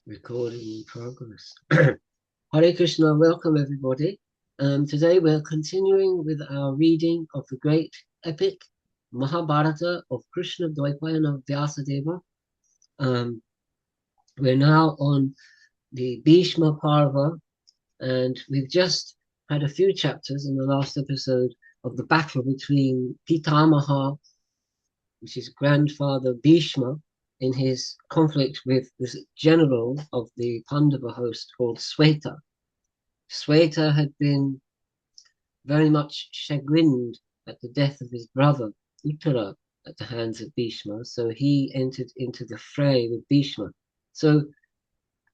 Recording in progress. Hare Krishna, welcome everybody. Today we're continuing with our reading of the great epic Mahabharata of Krishna Dvaipayana Vyasadeva. Um, we're now on the Bhishma Parva, and we've just had a few chapters in the last episode of the battle between Pitamaha, which is grandfather Bhishma, in his conflict with this general of the Pandava host called Sweta. Sweta had been very much chagrined at the death of his brother Uttara at the hands of Bhishma, so he entered into the fray with Bhishma. So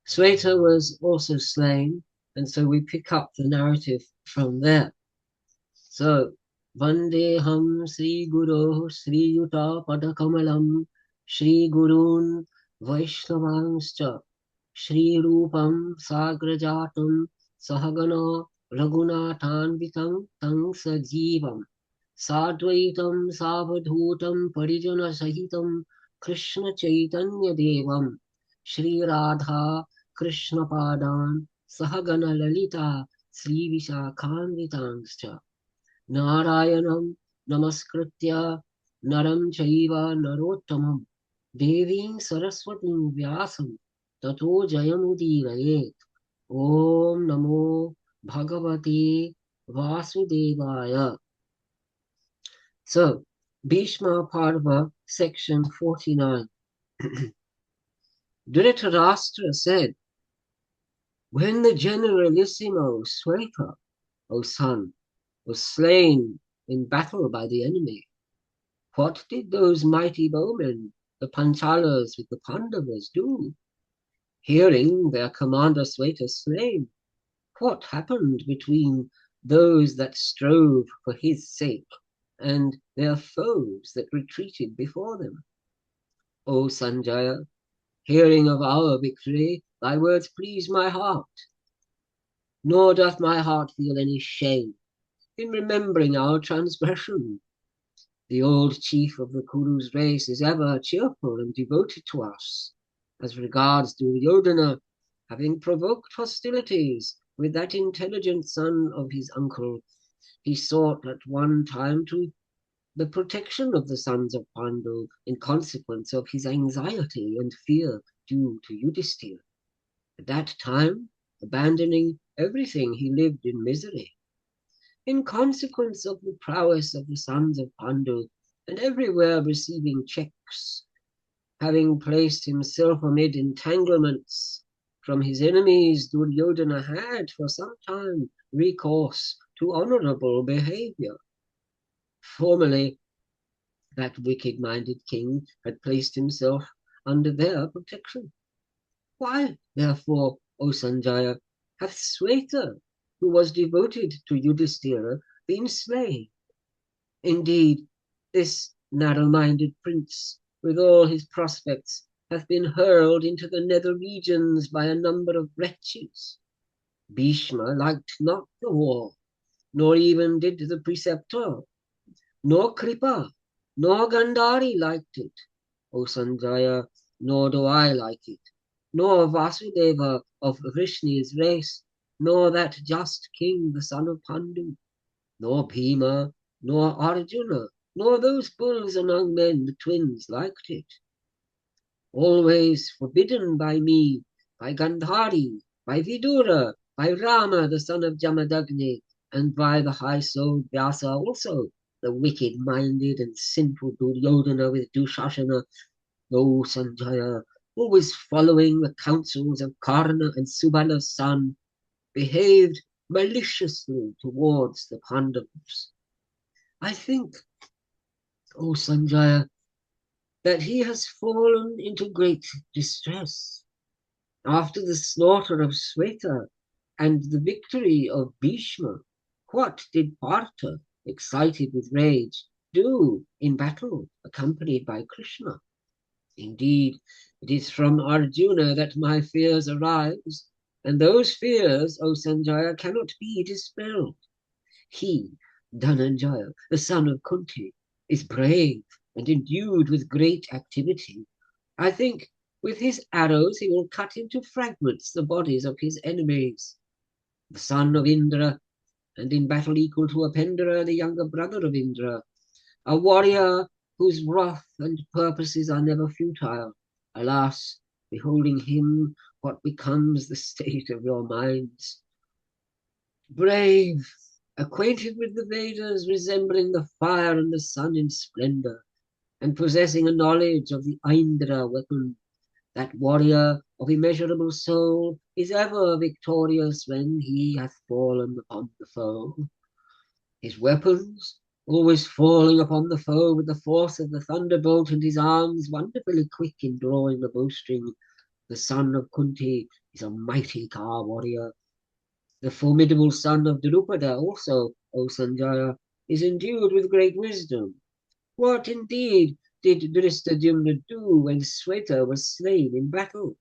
Sweta was also slain, and so we pick up the narrative from there. So Vandeham Sri Guru Sri Yuta Padakamalam Sri Gurun Vaishnavanscha Shri Rupam Sagrajatam Sahagana Raghunathanvitam Tang Sajivam Sadvaitam Savadhutam Parijana Sahitam Krishna Chaitanya Devam Shri Radha Krishna Padan Sahagana Lalita Sri Vishakhanvitanscha Narayanam Namaskritya Naram Chaiva Narottamam Devim Saraswatim Vyasam Tato Jayamudiraye Om Namo Bhagavate Vasudevaya. So, Bhishma Parva, section 49. Dhritarashtra said, when the generalissimo Sweta, O son, was slain in battle by the enemy, what did those mighty bowmen, the Panchalas with the Pandavas, do? Hearing their commander Sweta slain, what happened between those that strove for his sake and their foes that retreated before them? O Sanjaya, hearing of our victory, thy words please my heart, nor doth my heart feel any shame in remembering our transgression. The old chief of the Kuru's race is ever cheerful and devoted to us. As regards Duryodhana, having provoked hostilities with that intelligent son of his uncle, he sought at one time to the protection of the sons of Pandu in consequence of his anxiety and fear due to Yudhishthira. At that time, abandoning everything, he lived in misery. In consequence of the prowess of the sons of Pandu, and everywhere receiving checks, having placed himself amid entanglements from his enemies, Duryodhana had for some time recourse to honorable behavior. Formerly, that wicked-minded king had placed himself under their protection. Why, therefore, O Sanjaya, hath Sweta, who was devoted to Yudhishthira, been slain? Indeed, this narrow-minded prince, with all his prospects, hath been hurled into the nether regions by a number of wretches. Bhishma liked not the war, nor even did the preceptor, nor Kripa, nor Gandhari liked it, O Sanjaya, nor do I like it, nor Vasudeva of Vrishni's race, nor that just king, the son of Pandu, nor Bhima, nor Arjuna, nor those bulls among men, the twins, liked it. Always forbidden by me, by Gandhari, by Vidura, by Rama, the son of Jamadagni, and by the high-souled Vyasa also, the wicked-minded and sinful Duryodhana with Dushashana, O Sanjaya, always following the counsels of Karna and Subala's son, behaved maliciously towards the Pandavas. I think, O Sanjaya, that he has fallen into great distress. After the slaughter of Sweta and the victory of Bhishma, what did Partha, excited with rage, do in battle accompanied by Krishna? Indeed, it is from Arjuna that my fears arise, and those fears, O Sanjaya, cannot be dispelled. He, Dhananjaya, the son of Kunti, is brave and endued with great activity. I think With his arrows he will cut into fragments the bodies of his enemies. The son of Indra, and in battle equal to Apendra, the younger brother of Indra, a warrior whose wrath and purposes are never futile. Alas, beholding him, what becomes the state of your minds? Brave, acquainted with the Vedas, resembling the fire and the sun in splendor, and possessing a knowledge of the Indra weapon, that warrior of immeasurable soul is ever victorious when he hath fallen upon the foe. His weapons always falling upon the foe with the force of the thunderbolt, and his arms wonderfully quick in drawing the bowstring. The son of Kunti is a mighty Ka warrior. The formidable son of Drupada also, O Sanjaya, is endued with great wisdom. What indeed did Drishtadyumna do when Sweta was slain in battle?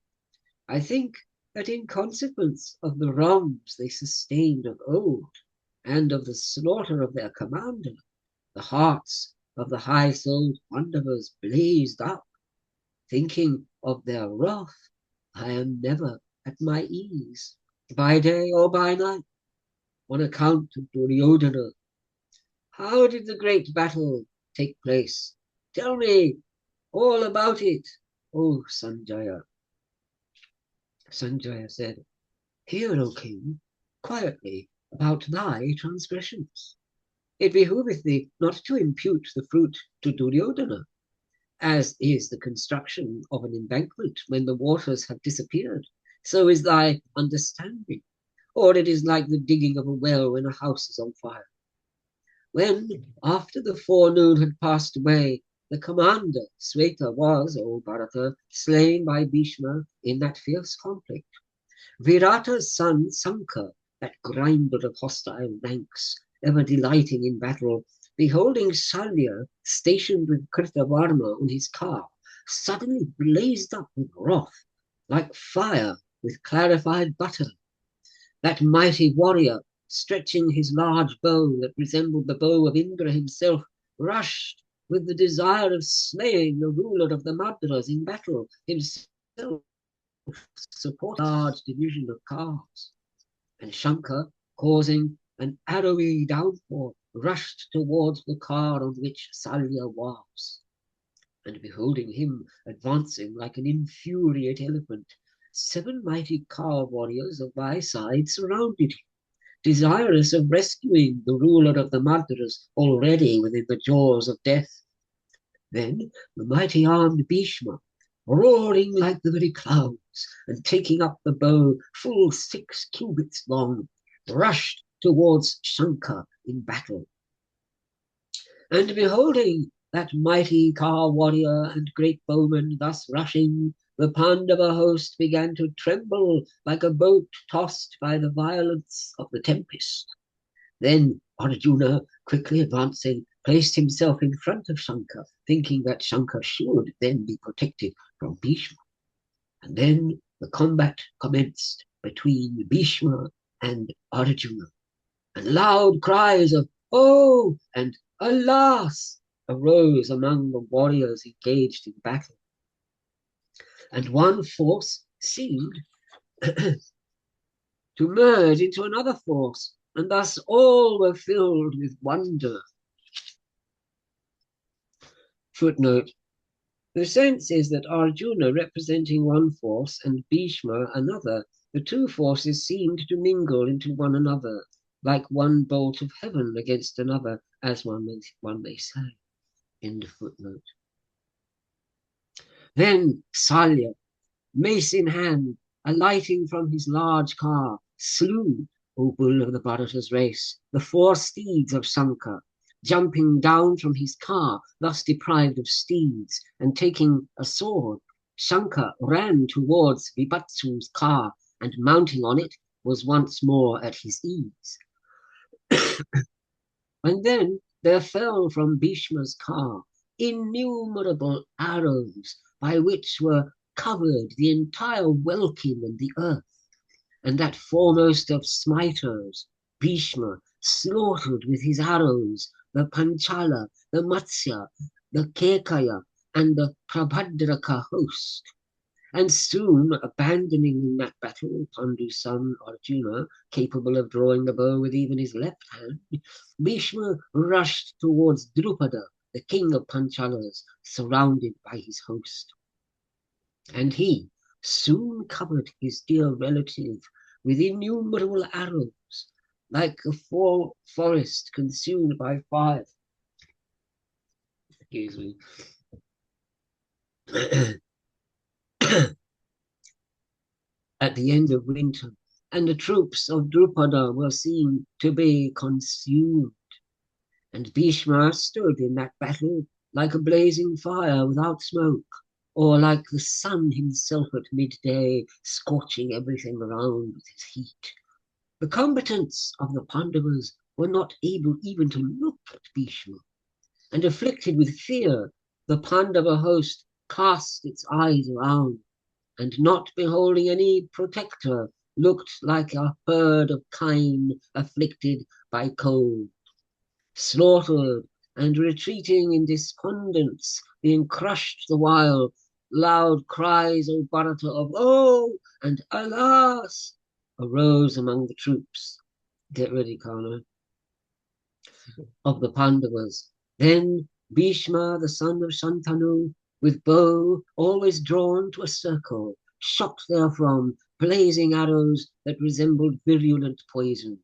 I think that in consequence of the wrongs they sustained of old, and of the slaughter of their commander, the hearts of the high-souled wanderers blazed up. Thinking of their wrath, I am never at my ease, by day or by night, on account of Duryodhana. How did the great battle take place? Tell me all about it, O Sanjaya. Sanjaya said, Hear, O king, quietly about thy transgressions. It behoveth thee not to impute the fruit to Duryodhana, as is the construction of an embankment when the waters have disappeared. So is thy understanding, or it is like the digging of a well when a house is on fire. When, after the forenoon had passed away, the commander, Sweta, was, O Bharata, slain by Bhishma in that fierce conflict. Virata's son, Sanka, that grinder of hostile ranks, ever delighting in battle, beholding Salya stationed with Kritavarma on his car, suddenly blazed up with wrath, like fire with clarified butter. That mighty warrior, stretching his large bow that resembled the bow of Indra himself, rushed with the desire of slaying the ruler of the Madras in battle, himself support a large division of cars. And Shankar, causing an arrowy downpour, rushed towards the car on which Salya was. And beholding him advancing like an infuriate elephant, 7 mighty car warriors of thy side surrounded him, desirous of rescuing the ruler of the Madras already within the jaws of death. Then the mighty armed Bhishma, roaring like the very clouds, and taking up the bow full 6 cubits long, rushed towards Shankar in battle. And beholding that mighty Car warrior and great bowman thus rushing, the Pandava host began to tremble like a boat tossed by the violence of the tempest. Then Arjuna, quickly advancing, placed himself in front of Shankar, thinking that Shankar should then be protected from Bhishma. And then the combat commenced between Bhishma and Arjuna, and loud cries of "Oh!" and "Alas!" arose among the warriors engaged in battle. And one force seemed to merge into another force, and thus all were filled with wonder. Footnote. The sense is that Arjuna representing one force and Bhishma another, the 2 forces seemed to mingle into one another, like one bolt of heaven against another, as one may say. End of footnote. Then Salya, mace in hand, alighting from his large car, slew, O bull of the Bharata's race, the 4 steeds of Shankar, jumping down from his car, thus deprived of steeds, and taking a sword. Shankar ran towards Vibhatsu's car, and mounting on it, was once more at his ease. And then there fell from Bhishma's car innumerable arrows, by which were covered the entire welkin and the earth, and that foremost of smiters, Bhishma, slaughtered with his arrows the Panchala, the Matsya, the Kekaya, and the Prabhadraka host. And soon, abandoning in that battle Pandu's son Arjuna, capable of drawing the bow with even his left hand, Bhishma rushed towards Drupada, the king of Panchalas, surrounded by his host. And he soon covered his dear relative with innumerable arrows, like a forest consumed by fire. Excuse me. At the end of winter, and the troops of Drupada were seen to be consumed. And Bhishma stood in that battle like a blazing fire without smoke, or like the sun himself at midday, scorching everything around with his heat. The combatants of the Pandavas were not able even to look at Bhishma, and afflicted with fear, the Pandava host cast its eyes around, and not beholding any protector, looked like a herd of kine afflicted by cold, slaughtered and retreating in despondence, being crushed the while. Loud cries, O Bharata, of "Oh!" and "Alas!" arose among the troops. Get ready, Kana, of the Pandavas. Then Bhishma, the son of Shantanu, with bow always drawn to a circle, shot therefrom blazing arrows that resembled virulent poison,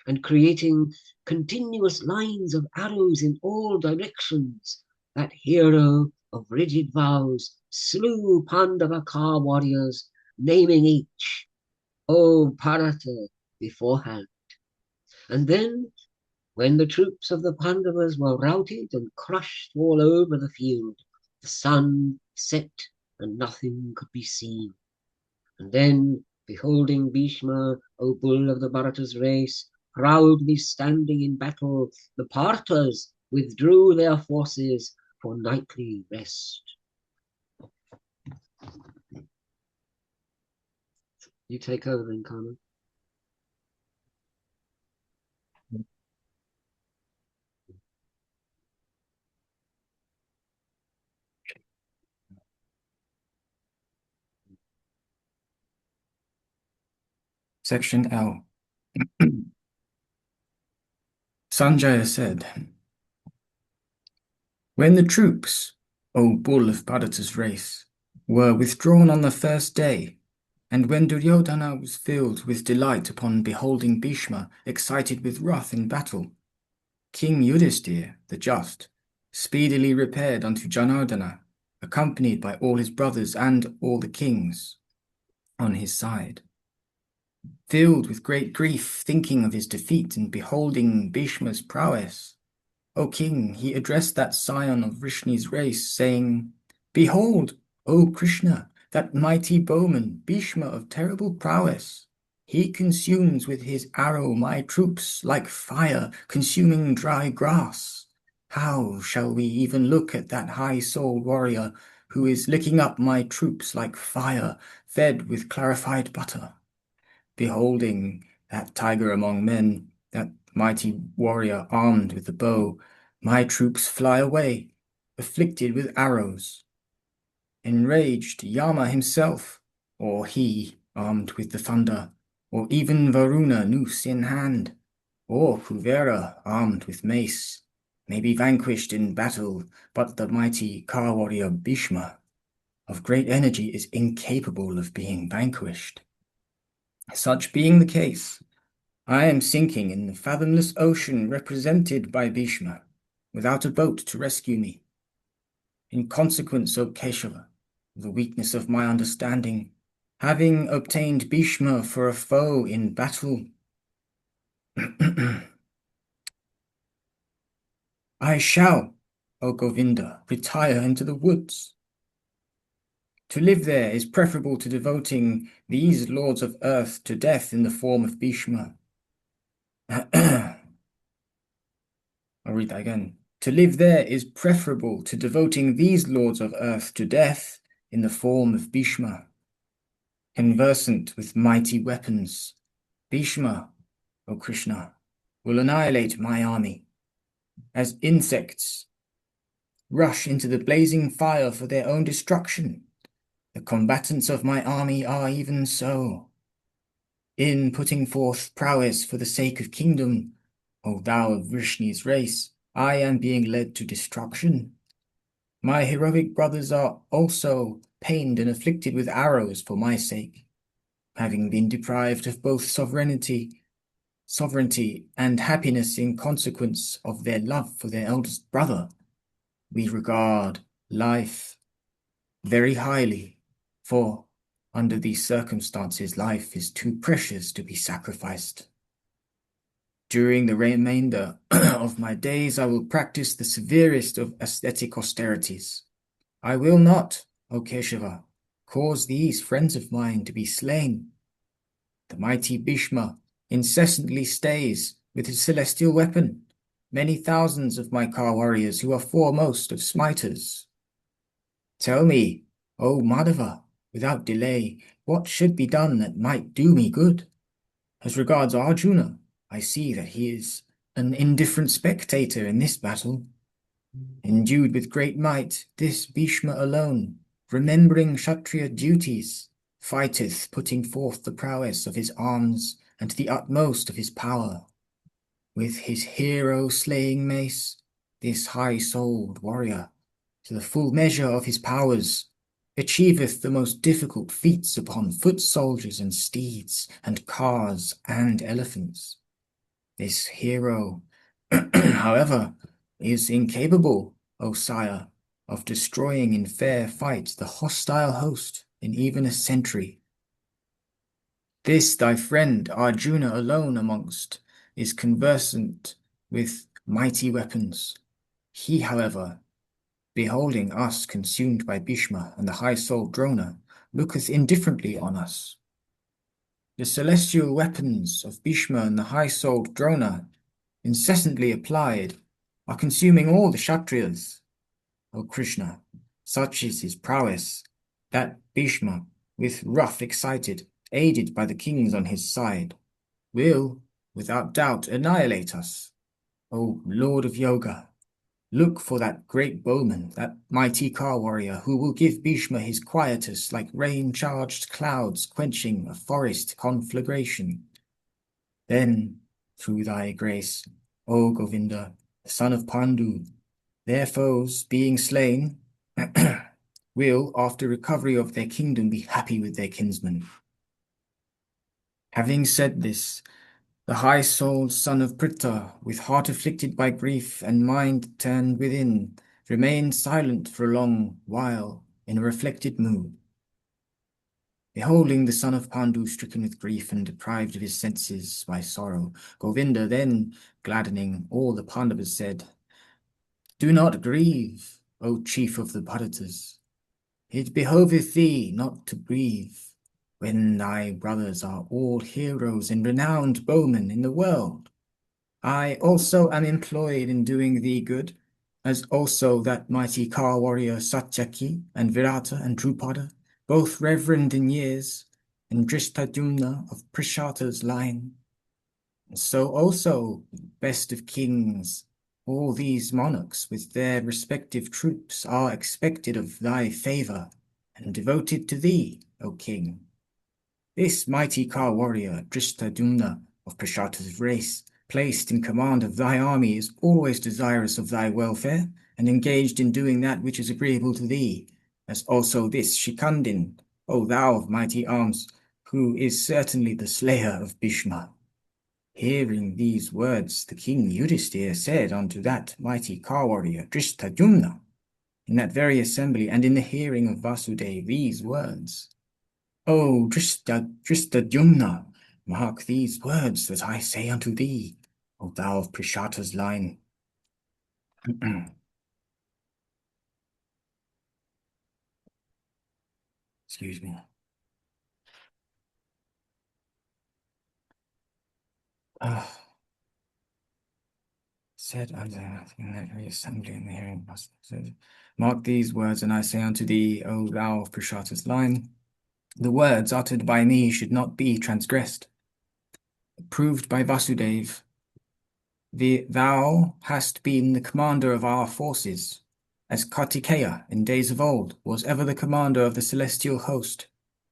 and creating continuous lines of arrows in all directions, that hero of rigid vows slew Pandava car warriors, naming each, O Bharata, beforehand. And then, when the troops of the Pandavas were routed and crushed all over the field, the sun set and nothing could be seen. And then, beholding Bhishma, O bull of the Bharata's race, proudly standing in battle, the Parthas withdrew their forces for nightly rest. You take over then, Carmen. Section L. Sanjaya said, when the troops, O bull of Bharata's race, were withdrawn on the first day, and when Duryodhana was filled with delight upon beholding Bhishma excited with wrath in battle, King Yudhisthira, the just, speedily repaired unto Janardana, accompanied by all his brothers and all the kings on his side. Filled with great grief, thinking of his defeat and beholding Bhishma's prowess, O king, he addressed that scion of Vrishni's race, saying, behold, O Krishna, that mighty bowman, Bhishma of terrible prowess. He consumes with his arrow my troops like fire consuming dry grass. How shall we even look at that high-souled warrior who is licking up my troops like fire fed with clarified butter? Beholding that tiger among men, that mighty warrior armed with the bow, my troops fly away, afflicted with arrows. Enraged Yama himself, or he armed with the thunder, or even Varuna noose in hand, or Kuvera armed with mace, may be vanquished in battle, but the mighty car warrior Bhishma, of great energy, is incapable of being vanquished. Such being the case, I am sinking in the fathomless ocean represented by Bhishma, without a boat to rescue me. In consequence, O Keshava, of the weakness of my understanding, having obtained Bhishma for a foe in battle, I shall, O Govinda, retire into the woods. To live there is preferable to devoting these lords of earth to death in the form of Bhishma. I'll read that again. To live there is preferable to devoting these lords of earth to death in the form of Bhishma. Conversant with mighty weapons, Bhishma, O Krishna, will annihilate my army. As insects rush into the blazing fire for their own destruction, The combatants of my army are even so. In putting forth prowess for the sake of kingdom, O thou of Vrishni's race, I am being led to destruction. My heroic brothers are also pained and afflicted with arrows for my sake, having been deprived of both sovereignty and happiness in consequence of their love for their eldest brother. We regard life very highly, for under these circumstances life is too precious to be sacrificed. During the remainder of my days I will practice the severest of ascetic austerities. I will not, O Keshava, cause these friends of mine to be slain. The mighty Bhishma incessantly stays with his celestial weapon many thousands of my car warriors who are foremost of smiters. Tell me, O Madhava, without delay, what should be done that might do me good? As regards Arjuna, I see that he is an indifferent spectator in this battle. Endued with great might, this Bhishma alone, remembering Kshatriya duties, fighteth, putting forth the prowess of his arms and the utmost of his power. With his hero-slaying mace, this high-souled warrior, to the full measure of his powers, achieveth the most difficult feats upon foot soldiers and steeds, and cars and elephants. This hero, however, is incapable, O sire, of destroying in fair fight the hostile host in even a century. This thy friend Arjuna alone amongst is conversant with mighty weapons. He, however, beholding us consumed by Bhishma and the high-souled Drona, looketh indifferently on us. The celestial weapons of Bhishma and the high-souled Drona, incessantly applied, are consuming all the Kshatriyas. O Krishna, such is his prowess, that Bhishma, with wrath excited, aided by the kings on his side, will, without doubt, annihilate us. O Lord of Yoga, look for that great bowman, that mighty car warrior, who will give Bhishma his quietus like rain-charged clouds quenching a forest conflagration. Then, through thy grace, O Govinda, the son of Pandu, their foes, being slain, will, after recovery of their kingdom, be happy with their kinsmen. Having said this, the high-souled son of Pritha, with heart afflicted by grief and mind turned within, remained silent for a long while in a reflected mood. Beholding the son of Pandu stricken with grief and deprived of his senses by sorrow, Govinda then, gladdening all the Pandavas, said, Do not grieve, O chief of the Bharatas. It behoveth thee not to grieve, when thy brothers are all heroes and renowned bowmen in the world. I also am employed in doing thee good, as also that mighty car warrior Satyaki and Virata and Drupada, both reverend in years, and Drishtadyumna of Prishata's line. And so also, best of kings, all these monarchs with their respective troops are expected of thy favour, and devoted to thee, O king. This mighty car warrior, Drishtadyumna of Prishata's race, placed in command of thy army, is always desirous of thy welfare, and engaged in doing that which is agreeable to thee, as also this Shikandin, O thou of mighty arms, who is certainly the slayer of Bhishma. Hearing these words, the king Yudhisthira said unto that mighty car warrior Drishtadyumna, in that very assembly, and in the hearing of Vasudeva, these words, O Drishtadyumna, mark these words that I say unto thee, O thou of Prishata's line. Excuse me. Said unto in that very assembly in the hearing of Vasudeva, mark these words, and I say unto thee, O thou of Prishata's line, the words uttered by me should not be transgressed. Proved by Vasudeva, thou hast been the commander of our forces, as Kartikeya in days of old was ever the commander of the celestial host,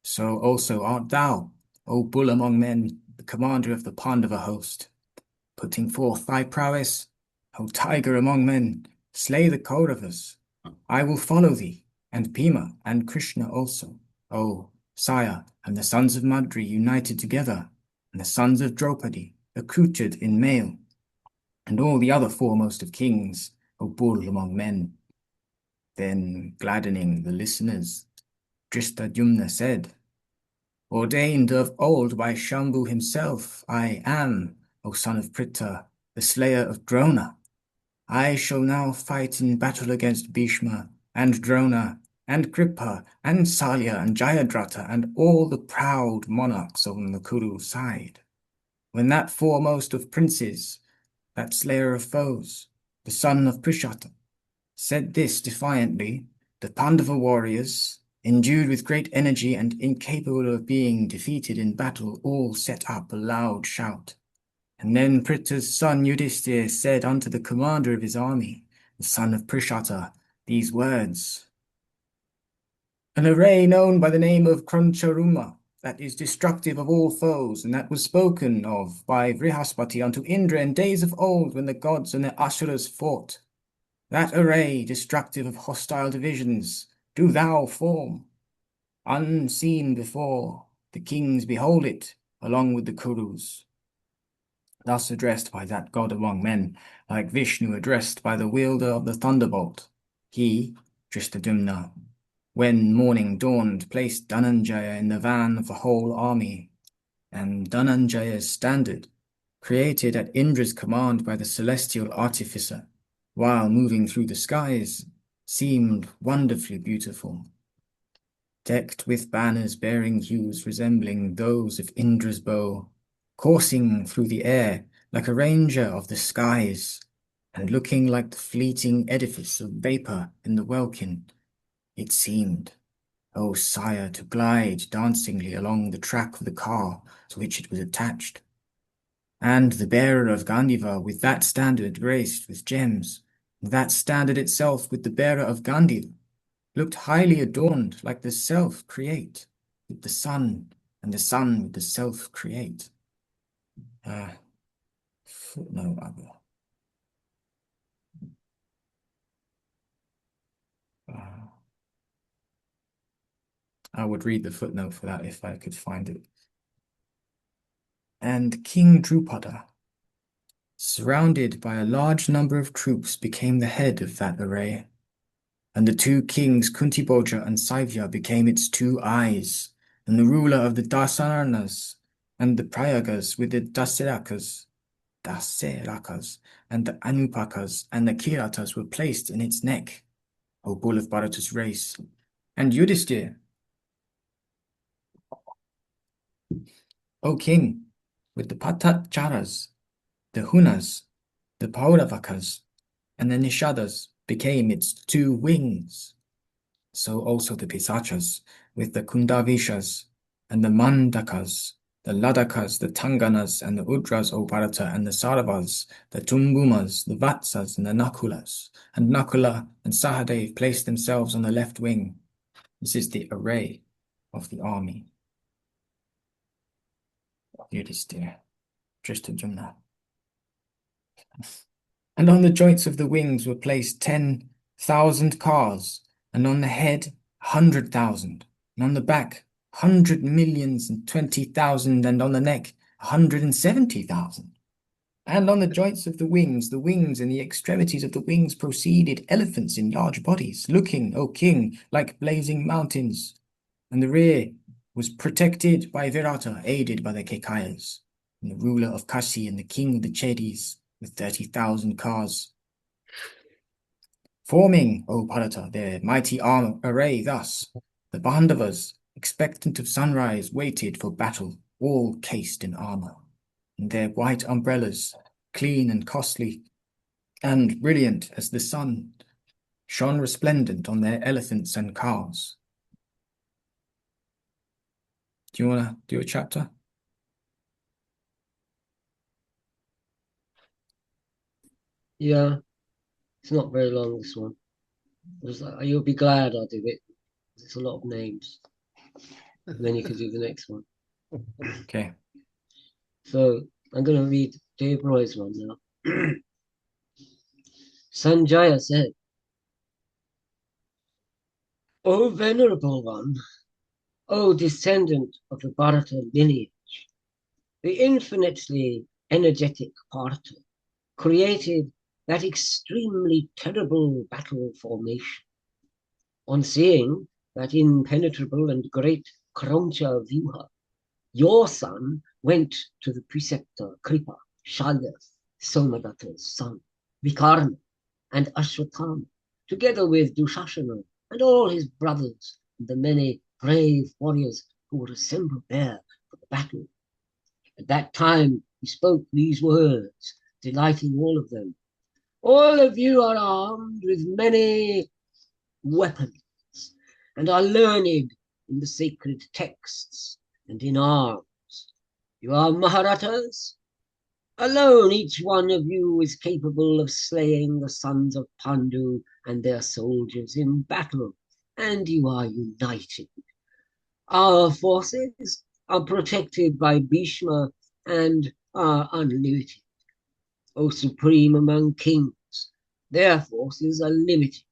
so also art thou, O bull among men, the commander of the Pandava host. Putting forth thy prowess, O tiger among men, slay the Kauravas. I will follow thee, and Bhima and Krishna also, O sire, and the sons of Madri united together, and the sons of Draupadi accoutred in mail, and all the other foremost of kings, O bull among men. Then, gladdening the listeners, Drishtadyumna said, ordained of old by Shambhu himself, I am, O son of Pritha, the slayer of Drona. I shall now fight in battle against Bhishma and Drona and Kripa and Salya and Jayadratha and all the proud monarchs on the Kuru side. When that foremost of princes, that slayer of foes, the son of Prishata, said this defiantly, the Pandava warriors, endued with great energy and incapable of being defeated in battle, all set up a loud shout. And then Pritha's son Yudhisthira said unto the commander of his army, the son of Prishata, these words, an array known by the name of Krancharuma, that is destructive of all foes, and that was spoken of by Vrihaspati unto Indra in days of old when the gods and the Asuras fought. That array, destructive of hostile divisions, do thou form. Unseen before, the kings behold it, along with the Kurus. Thus addressed by that god among men, like Vishnu addressed by the wielder of the thunderbolt. He, Drishtadyumna, when morning dawned, placed Dhananjaya in the van of the whole army, and Dhananjaya's standard, created at Indra's command by the celestial artificer, while moving through the skies, seemed wonderfully beautiful, decked with banners bearing hues resembling those of Indra's bow, coursing through the air like a ranger of the skies, and looking like the fleeting edifice of vapour in the welkin, it seemed, O sire, to glide dancingly along the track of the car to which it was attached. And the bearer of Gandiva with that standard graced with gems, and that standard itself with the bearer of Gandiva, looked highly adorned like the self-create, with the sun, and the sun with the self-create. Footnote, I would read the footnote for that if I could find it. And King Drupada, surrounded by a large number of troops, became the head of that array. And the two kings, Kuntiboja and Saivya, became its two eyes, and the ruler of the Dasaranas and the Prayagas with the Daserakas, and the Anupakas and the Kiratas were placed in its neck, O bull of Bharata's race. And Yudhisthira, O king, with the Patacharas, the Hunas, the Pauravakas, and the Nishadas became its two wings. So also the Pisachas, with the Kundavishas, and the Mandakas, the Ladakas, the Tanganas, and the Udras, O Bharata, and the Saravas, the Tumbumas, the Vatsas, and the Nakulas. And Nakula and Sahadev placed themselves on the left wing. This is the array of the army of Yudhisthira, Drishtadyumna. And on the joints of the wings were placed 10,000 cars, and on the head 100,000, and on the back 100,020,000, and on the neck 170,000. And on the joints of the wings and the extremities of the wings proceeded elephants in large bodies, looking, O king, like blazing mountains. And the rear was protected by Virata, aided by the Kekayas, and the ruler of Kashi and the king of the Chedis, with 30,000 cars. Forming, O Bharata, their mighty array thus, the Pandavas, expectant of sunrise, waited for battle, all cased in armour, and their white umbrellas, clean and costly, and brilliant as the sun, shone resplendent on their elephants and cars. Do you want to do a chapter? Yeah, it's not very long, this one. You'll be glad I did it. It's a lot of names. And then you can do the next one. Okay. So I'm going to read Debroy's one now. Sanjaya said, O venerable one, O descendant of the Bharata lineage, the infinitely energetic Bharata created that extremely terrible battle formation. On seeing that impenetrable and great Kroncha Vyuha, your son went to the preceptor Kripa, Shalya, Somadatta's son, Vikarna, and Ashwatthama, together with Dushashana and all his brothers, and the many brave warriors who were assembled there for the battle. At that time he spoke these words, delighting all of them. All of you are armed with many weapons and are learned in the sacred texts and in arms. You are Maharatas. Alone each one of you is capable of slaying the sons of Pandu and their soldiers in battle, and you are united. Our forces are protected by Bhishma and are unlimited. O supreme among kings, their forces are limited.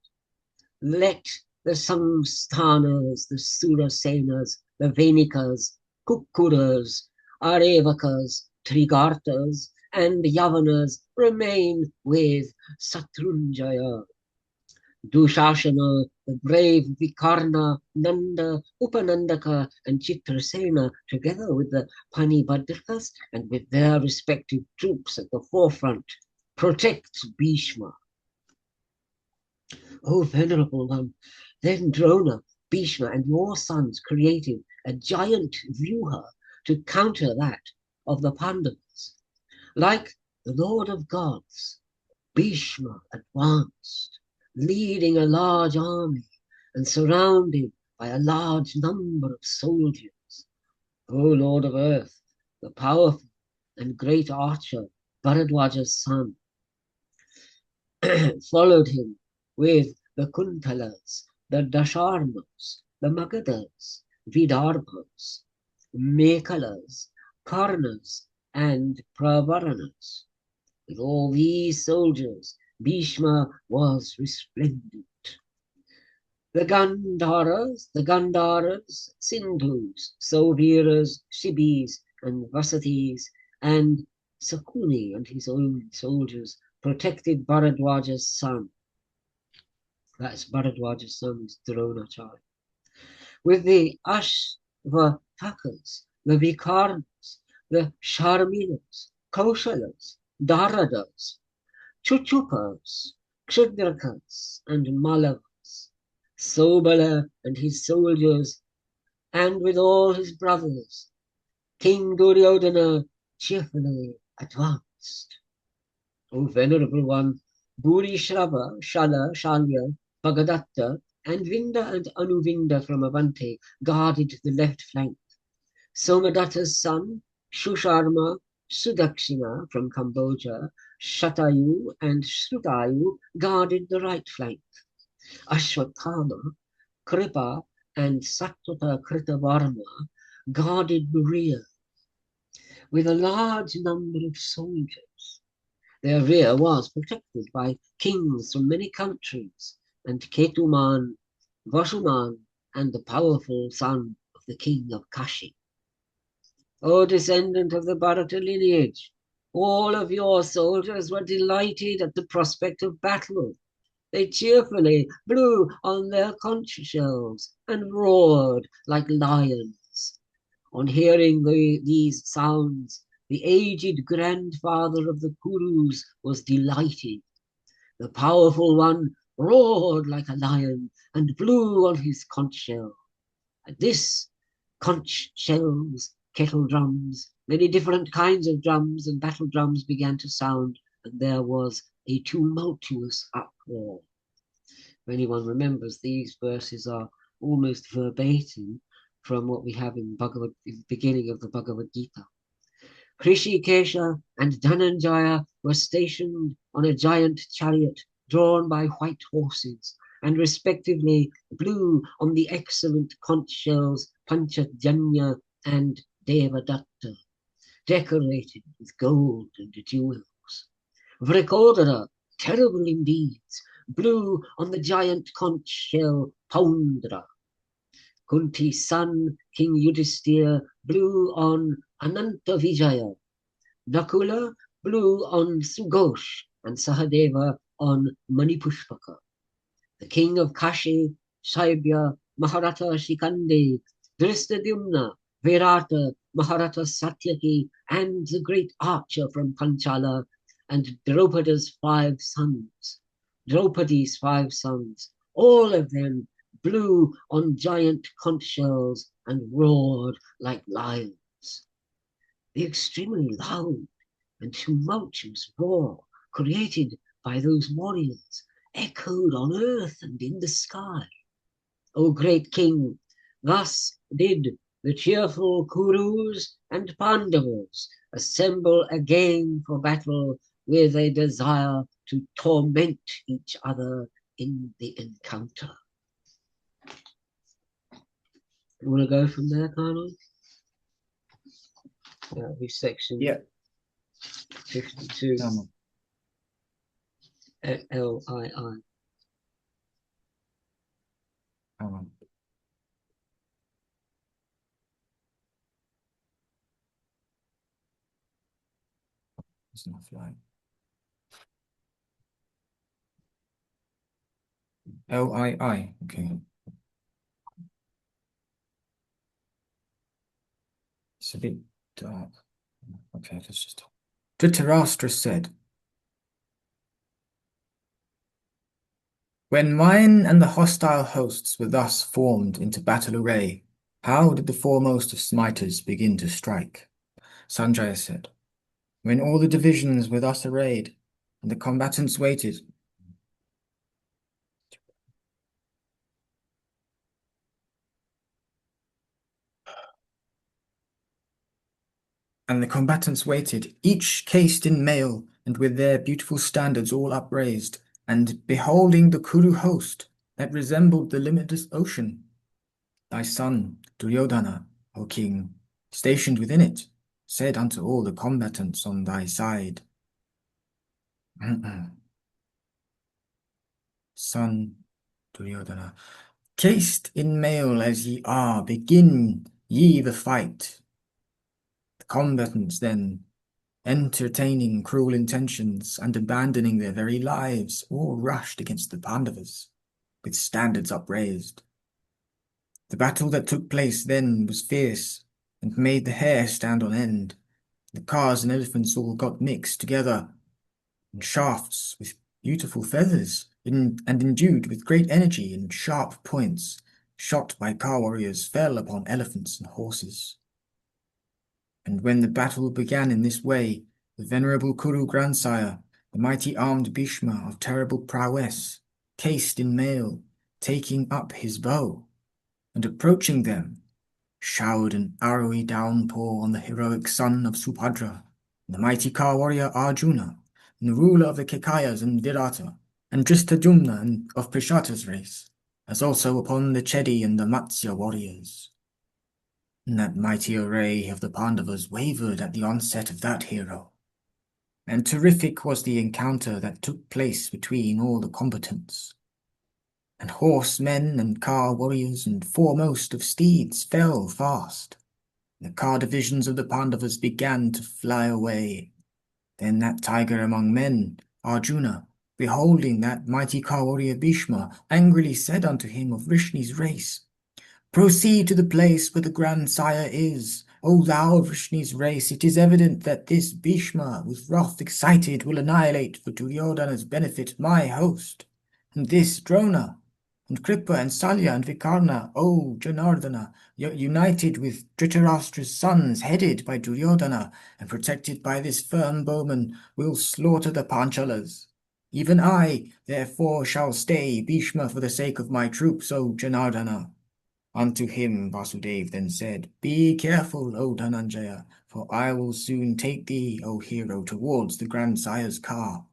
Let the Samsthanas, the Surasenas, the Venikas, Kukuras, Arevakas, Trigartas, and Yavanas remain with Satrunjaya. Dushashana, the brave Vikarna, Nanda, Upanandaka, and Chitrasena, together with the Panibhadras and with their respective troops at the forefront, protect Bhishma. O venerable one, then Drona, Bhishma, and your sons created a giant Vyuha to counter that of the Pandavas. Like the Lord of Gods, Bhishma advanced, leading a large army and surrounded by a large number of soldiers. O Lord of Earth, the powerful and great archer, Bharadwaja's son, followed him with the Kuntalas, the Dasharmas, the Magadhas, Vidarbhas, Mekalas, Karnas, and Pravaranas. With all these soldiers, Bhishma was resplendent. The Gandharas, Sindhus, Sauviras, Shibis, and Vasathis, and Sakuni and his own soldiers protected Bharadwaja's son. That's Bharadwaja's son is Dronacharya. With the Ashvatakas, the Vikarnas, the Sharminas, Kaushalas, Daradas, Chuchupas, Kshudrakas, and Malavas, Sobala and his soldiers, and with all his brothers, King Duryodhana cheerfully advanced. O venerable one, Buri Shrava, Shala, Shalya, Bhagadatta, and Vinda and Anuvinda from Avanti guarded the left flank. Somadatta's son, Shusharma, Sudakshina from Cambodia, Shatayu and Shrutayu guarded the right flank. Ashwatthama, Kripa, and Satvata Kritavarma guarded the rear with a large number of soldiers. Their rear was protected by kings from many countries, and Ketuman, Vashuman, and the powerful son of the king of Kashi. O descendant of the Bharata lineage, all of your soldiers were delighted at the prospect of battle. They cheerfully blew on their conch shells and roared like lions. On hearing these sounds, the aged grandfather of the Kurus was delighted. The powerful one roared like a lion and blew on his conch shell. At this, conch shells, kettle drums, many different kinds of drums and battle drums began to sound, and there was a tumultuous uproar. If anyone remembers, these verses are almost verbatim from what we have in the beginning of the Bhagavad Gita. Hrishikesha and Dhananjaya were stationed on a giant chariot drawn by white horses, and respectively blew on the excellent conch shells Panchajanya and Devadatta, decorated with gold and jewels. Vrikodara, terrible in deeds, blew on the giant conch shell Poundra. Kunti's son, King Yudhisthira, blew on Ananta Vijaya. Nakula blew on Sughosh and Sahadeva on Manipushpaka. The king of Kashi, Saibya, Maharata Shikande, Drishtadyumna, Virata, Maharata Satyaki, and the great archer from Panchala, and Draupadi's 5 sons. Draupadi's 5 sons, all of them blew on giant conch shells and roared like lions. The extremely loud and tumultuous roar created by those warriors echoed on earth and in the sky. O great king, thus did the cheerful Kurus and Pandavas assemble again for battle with a desire to torment each other in the encounter. You want to go from there, Carlo? Yeah, this section Yeah. 52. L-I-I. Hang on. It's not flying. L-I-I. Okay. It's a bit dark. Okay, let's just. Dhritarashtra said, when mine and the hostile hosts were thus formed into battle array, how did the foremost of smiters begin to strike? Sanjaya said, when all the divisions were thus arrayed, and the combatants waited. And the combatants waited, each cased in mail, and with their beautiful standards all upraised, and beholding the Kuru host, that resembled the limitless ocean. Thy son, Duryodhana, O king, stationed within it, said unto all the combatants on thy side, Son, Duryodhana, cased in mail as ye are, begin ye the fight. The combatants then, entertaining cruel intentions and abandoning their very lives, all rushed against the Pandavas, with standards upraised. The battle that took place then was fierce, and made the hair stand on end. The cars and elephants all got mixed together, and shafts with beautiful feathers, and endued with great energy and sharp points, shot by car warriors, fell upon elephants and horses. And when the battle began in this way, the venerable Kuru grandsire, the mighty armed Bhishma of terrible prowess, cased in mail, taking up his bow, and approaching them, showered an arrowy downpour on the heroic son of Subhadra, and the mighty car warrior Arjuna, and the ruler of the Kekayas and Virata, and Drishtadyumna and of Prishata's race, as also upon the Chedi and the Matsya warriors. And that mighty array of the Pandavas wavered at the onset of that hero, and terrific was the encounter that took place between all the combatants. And horsemen and car warriors and foremost of steeds fell fast. The car divisions of the Pandavas began to fly away. Then that tiger among men, Arjuna, beholding that mighty car warrior Bhishma, angrily said unto him of Vrishni's race, proceed to the place where the grandsire is. O thou of Vrishni's race, it is evident that this Bhishma, with wrath excited, will annihilate for Duryodhana's benefit my host, and this Drona, and Kripa and Salya and Vikarna, O Janardana, united with Dhritarashtra's sons, headed by Duryodhana, and protected by this firm bowman, will slaughter the Panchalas. Even I, therefore, shall stay Bhishma for the sake of my troops, O Janardana. Unto him Vasudev then said, be careful, O Dhananjaya, for I will soon take thee, O hero, towards the grandsire's car.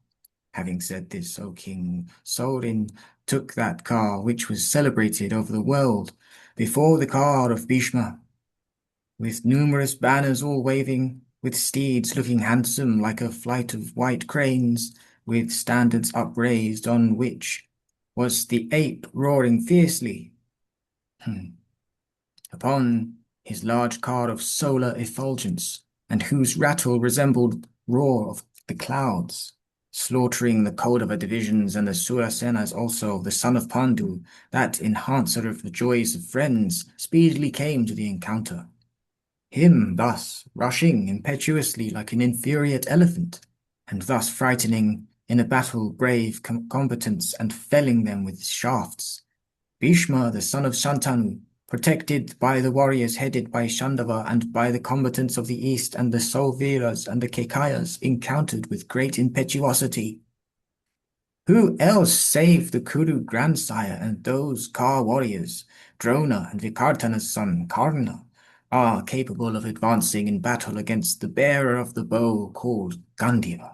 Having said this, O king, Sorin took that car which was celebrated over the world before the car of Bhishma, with numerous banners all waving, with steeds looking handsome like a flight of white cranes, with standards upraised on which was the ape roaring fiercely. Upon his large car of solar effulgence, and whose rattle resembled roar of the clouds, slaughtering the Kodava divisions and the Surasenas also, the son of Pandu, that enhancer of the joys of friends, speedily came to the encounter. Him thus rushing impetuously like an infuriate elephant, and thus frightening in a battle brave combatants and felling them with shafts. Bhishma, the son of Shantanu, protected by the warriors headed by Shandava and by the combatants of the east and the Solviras and the Kekayas, encountered with great impetuosity. Who else save the Kuru grandsire and those Ka warriors, Drona and Vikartana's son Karna, are capable of advancing in battle against the bearer of the bow called Gandiva?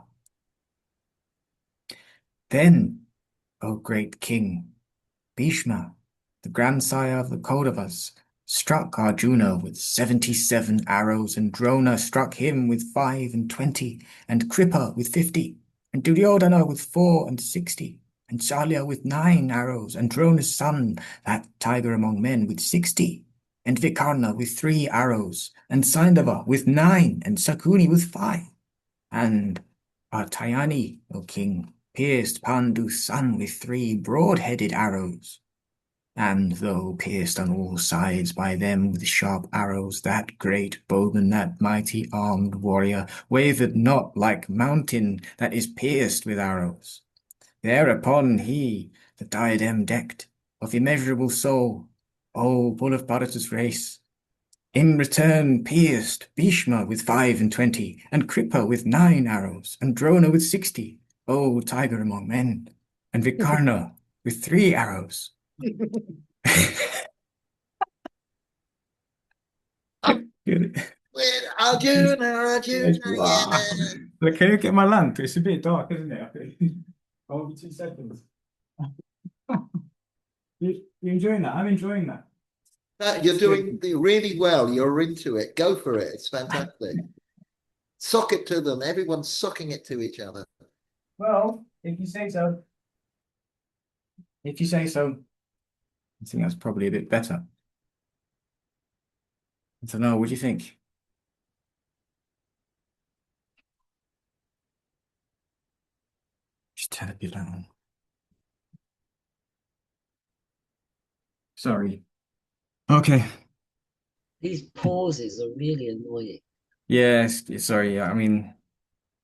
Then, O great king, Bhishma, the grandsire of the Kauravas, struck Arjuna with 77 arrows, and Drona struck him with 25, and Kripa with 50, and Duryodhana with 64, and Shalya with 9 arrows, and Drona's son, that tiger among men, with 60, and Vikarna with 3 arrows, and Saindava with 9, and Sakuni with 5, and Artayani, O king, pierced Pandu's son with 3 broad-headed arrows. And though pierced on all sides by them with sharp arrows, that great bowman, that mighty armed warrior, wavered not like mountain that is pierced with arrows. Thereupon he, the diadem decked, of immeasurable soul, O bull of Bharata's race, in return pierced Bhishma with 25, and Kripa with 9 arrows, and Drona with 60, O tiger among men, and Vikarna with 3 arrows. Good. With Arjuna, Arjuna, Wow. yeah. Look, can you get my lamp? It's a bit dark, isn't it? Okay. Over 2 seconds. You enjoying that? I'm enjoying that. You're doing really well. You're into it. Go for it. It's fantastic. Sock it to them. Everyone's socking it to each other. Well, if you say so. If you say so. I think that's probably a bit better. I don't know. What do you think? Just turn it a bit down. Sorry. Okay. These pauses are really annoying. Yes. Sorry. I mean,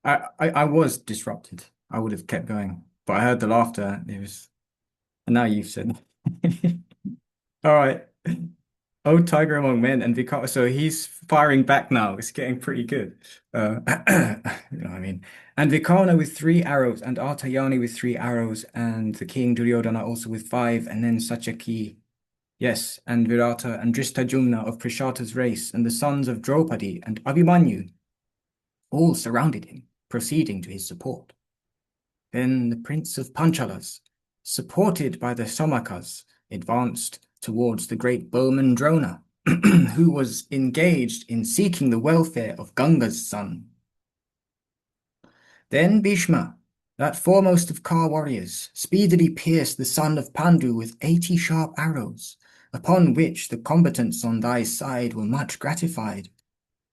I was disrupted. I would have kept going, but I heard the laughter. It was, and now you've said. All right. Oh, Tiger Among Men and Vicar. So he's firing back now. It's getting pretty good. You know what I mean? And Vikarna with 3 arrows, and Artayani with 3 arrows, and the king Duryodhana also with 5, and then Satyaki, yes, and Virata and Dristajumna of Prishata's race, and the sons of Draupadi and Abhimanyu all surrounded him, proceeding to his support. Then the prince of Panchalas, supported by the Somakas, advanced towards the great bowman Drona, who was engaged in seeking the welfare of Ganga's son. Then Bhishma, that foremost of Ka warriors, speedily pierced the son of Pandu with 80 sharp arrows, upon which the combatants on thy side were much gratified.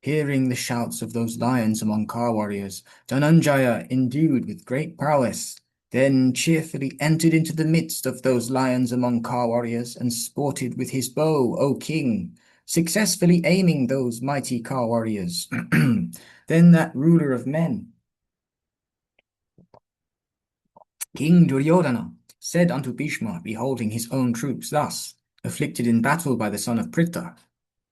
Hearing the shouts of those lions among Ka warriors, Dhananjaya, endued with great prowess, then cheerfully entered into the midst of those lions among Ka warriors, and sported with his bow, O king, successfully aiming those mighty Ka warriors. Then that ruler of men, King Duryodhana, said unto Bhishma, beholding his own troops thus, afflicted in battle by the son of Pritha,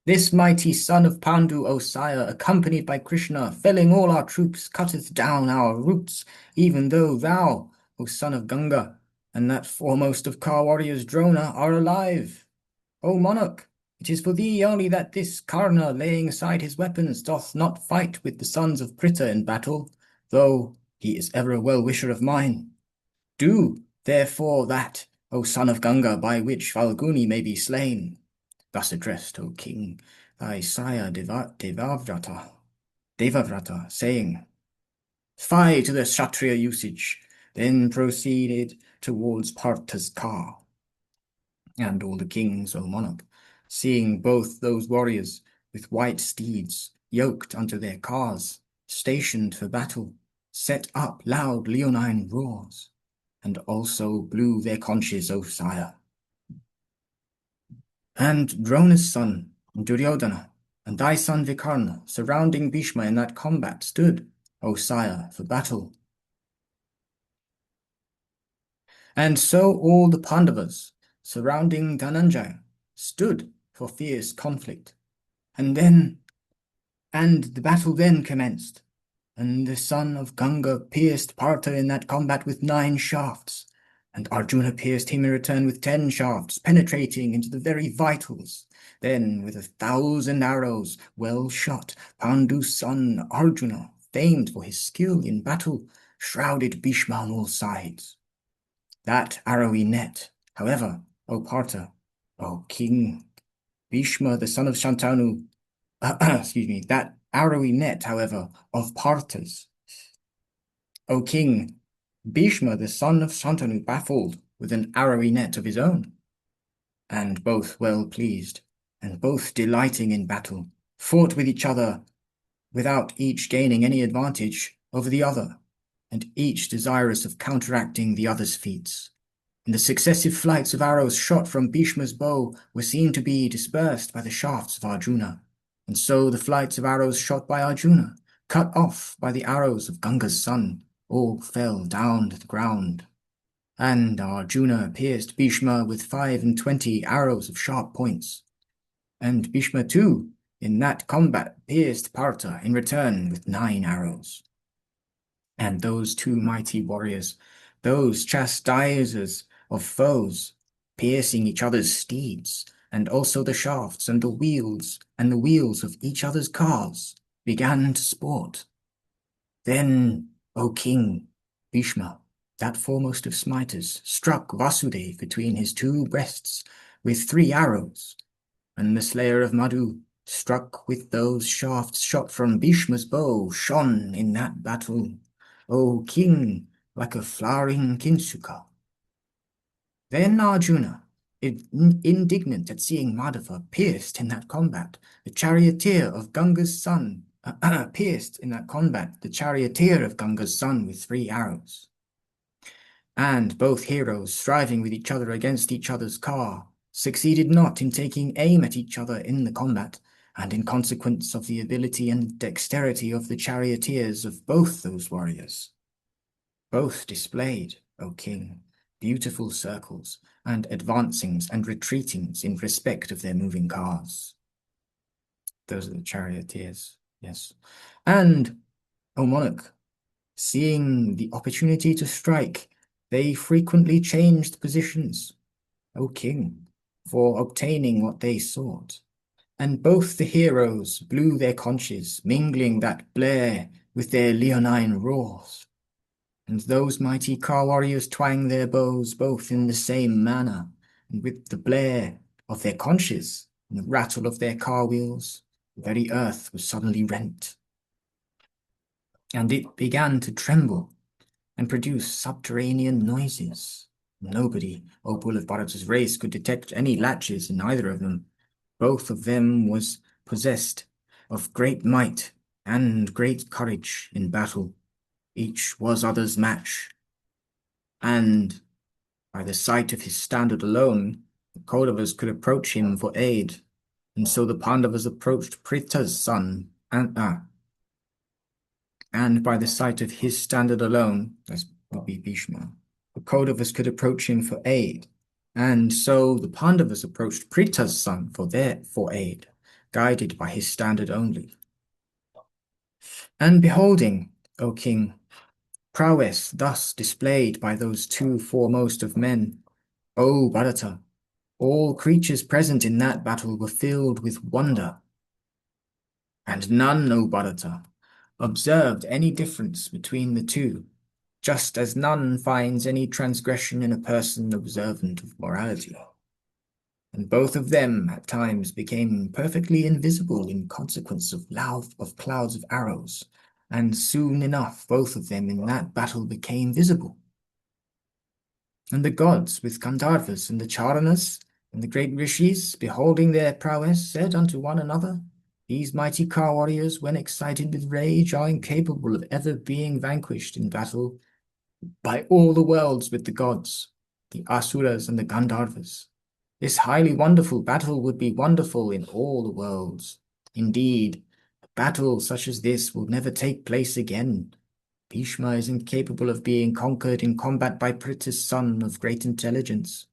this mighty son of Pandu, O sire, accompanied by Krishna, felling all our troops, cutteth down our roots, even though thou, O son of Ganga, and that foremost of Ka warriors, Drona, are alive. O monarch, it is for thee only that this Karna, laying aside his weapons, doth not fight with the sons of Pritha in battle, though he is ever a well-wisher of mine. Do, therefore, that, O son of Ganga, by which Falguni may be slain. Thus addressed, O king, thy sire Devavrata, saying, Fie to the Kshatriya usage, then proceeded towards Partha's car. And all the kings, O monarch, seeing both those warriors with white steeds yoked unto their cars, stationed for battle, set up loud leonine roars, and also blew their conches, O sire. And Drona's son, Duryodhana, and thy son Vikarna, surrounding Bhishma in that combat, stood, O sire, for battle. And so all the Pandavas, surrounding Dhananjaya, stood for fierce conflict. And the battle then commenced, and the son of Ganga pierced Partha in that combat with 9 shafts, and Arjuna pierced him in return with 10 shafts, penetrating into the very vitals. Then, with 1,000 arrows, well shot, Pandu's son Arjuna, famed for his skill in battle, shrouded Bhishma on all sides. That arrowy net, however, O Partha, O king, Bhishma the son of Shantanu, that arrowy net, however, of Partha's, O king, Bhishma the son of Shantanu baffled with an arrowy net of his own. And both well pleased, and both delighting in battle, fought with each other without each gaining any advantage over the other, and each desirous of counteracting the other's feats. And the successive flights of arrows shot from Bhishma's bow were seen to be dispersed by the shafts of Arjuna, and so the flights of arrows shot by Arjuna, cut off by the arrows of Ganga's son, all fell down to the ground. And Arjuna pierced Bhishma with 25 arrows of sharp points. And Bhishma too, in that combat, pierced Partha in return with 9 arrows. And those 2 mighty warriors, those chastisers of foes, piercing each other's steeds, and also the shafts and the wheels of each other's cars, began to sport. Then, O king, Bhishma, that foremost of smiters, struck Vasudeva between his 2 breasts with 3 arrows, and the slayer of Madhu, struck with those shafts shot from Bhishma's bow, shone in that battle, O king, like a flowering kinsuka. Then Arjuna, indignant at seeing Madhava pierced in that combat, the charioteer of Ganga's son, pierced in that combat the charioteer of Ganga's son with 3 arrows. And both heroes, striving with each other against each other's car, succeeded not in taking aim at each other in the combat, and in consequence of the ability and dexterity of the charioteers of both those warriors. Both displayed, O king, beautiful circles, and advancings and retreatings in respect of their moving cars. Those are the charioteers, yes. And, O monarch, seeing the opportunity to strike, they frequently changed positions, O king, for obtaining what they sought. And both the heroes blew their conches, mingling that blare with their leonine roars. And those mighty car warriors twang their bows both in the same manner, and with the blare of their conches and the rattle of their car wheels, the very earth was suddenly rent. And it began to tremble and produce subterranean noises. Nobody, O bull of Bharata's race, could detect any latches in either of them. Both of them was possessed of great might and great courage in battle. Each was other's match. And by the sight of his standard alone, the Kauravas could approach him for aid. And so the Pandavas approached Pritha's son, and by the sight of his standard alone, that would be Bhishma, the Kauravas could approach him for aid. And so the Pandavas approached Pritha's son for aid, guided by his standard only. And beholding, O king, prowess thus displayed by those 2 foremost of men, O Bharata, all creatures present in that battle were filled with wonder. And none, O Bharata, observed any difference between the 2, just as none finds any transgression in a person observant of morality. And both of them at times became perfectly invisible in consequence of clouds of arrows, and soon enough both of them in that battle became visible. And the gods with Gandharvas and the Charanas and the great rishis, beholding their prowess, said unto one another, these mighty car warriors, when excited with rage, are incapable of ever being vanquished in battle by all the worlds with the gods, the Asuras and the Gandharvas. This highly wonderful battle would be wonderful in all the worlds. Indeed, a battle such as this will never take place again. Bhishma is incapable of being conquered in combat by Pritha's son of great intelligence,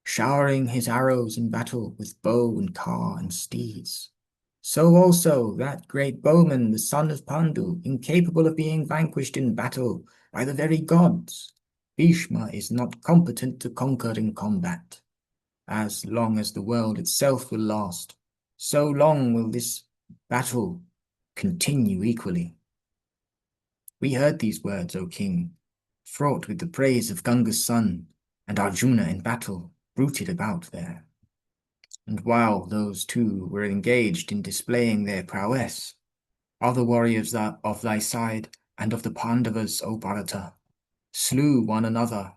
showering his arrows in battle with bow and car and steeds. So also that great bowman, the son of Pandu, incapable of being vanquished in battle by the very gods. Bhishma is not competent to conquer in combat. As long as the world itself will last, so long will this battle continue equally. We heard these words, O king, fraught with the praise of Ganga's son, and Arjuna in battle, rooted about there. And while those two were engaged in displaying their prowess, other warriors of thy side and of the Pandavas, O Bharata, slew one another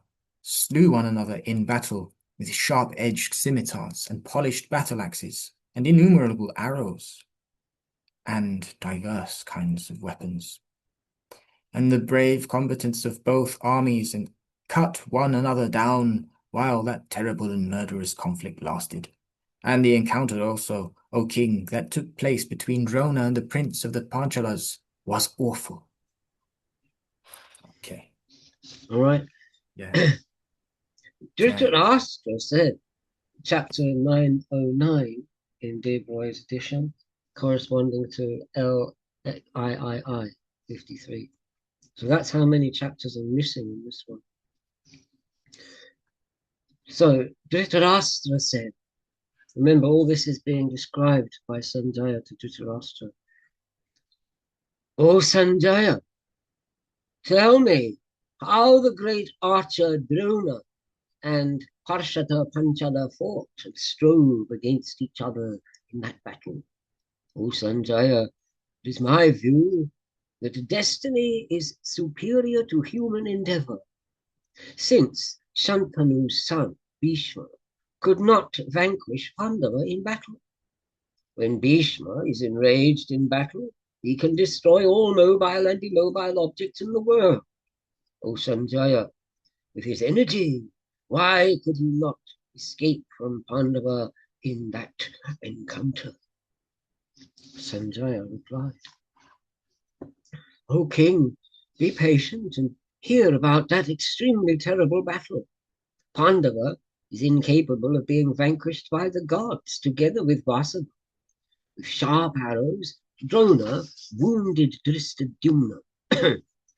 in battle with sharp-edged scimitars and polished battle-axes and innumerable arrows and diverse kinds of weapons. And the brave combatants of both armies and cut one another down while that terrible and murderous conflict lasted. And the encounter also, O king, that took place between Drona and the prince of the Panchalas was awful. Okay. All right. Yeah. Dhritarashtra said, chapter 909 in Debroy's edition, corresponding to LIII 53. So that's how many chapters are missing in this one. So Dhritarashtra said, remember all this is being described by Sanjaya to Dhritarashtra. O Sanjaya, tell me how the great archer Drona and Parshata Panchala fought and strove against each other in that battle. O Sanjaya, it is my view that destiny is superior to human endeavor, since Shantanu's son, Bhishma, could not vanquish Pandava in battle. When Bhishma is enraged in battle, he can destroy all mobile and immobile objects in the world. O Sanjaya, with his energy, why could he not escape from Pandava in that encounter? Sanjaya replied, O king, be patient and hear about that extremely terrible battle. Pandava is incapable of being vanquished by the gods, together with Vasudha. With sharp arrows, Drona wounded Drishtadyumna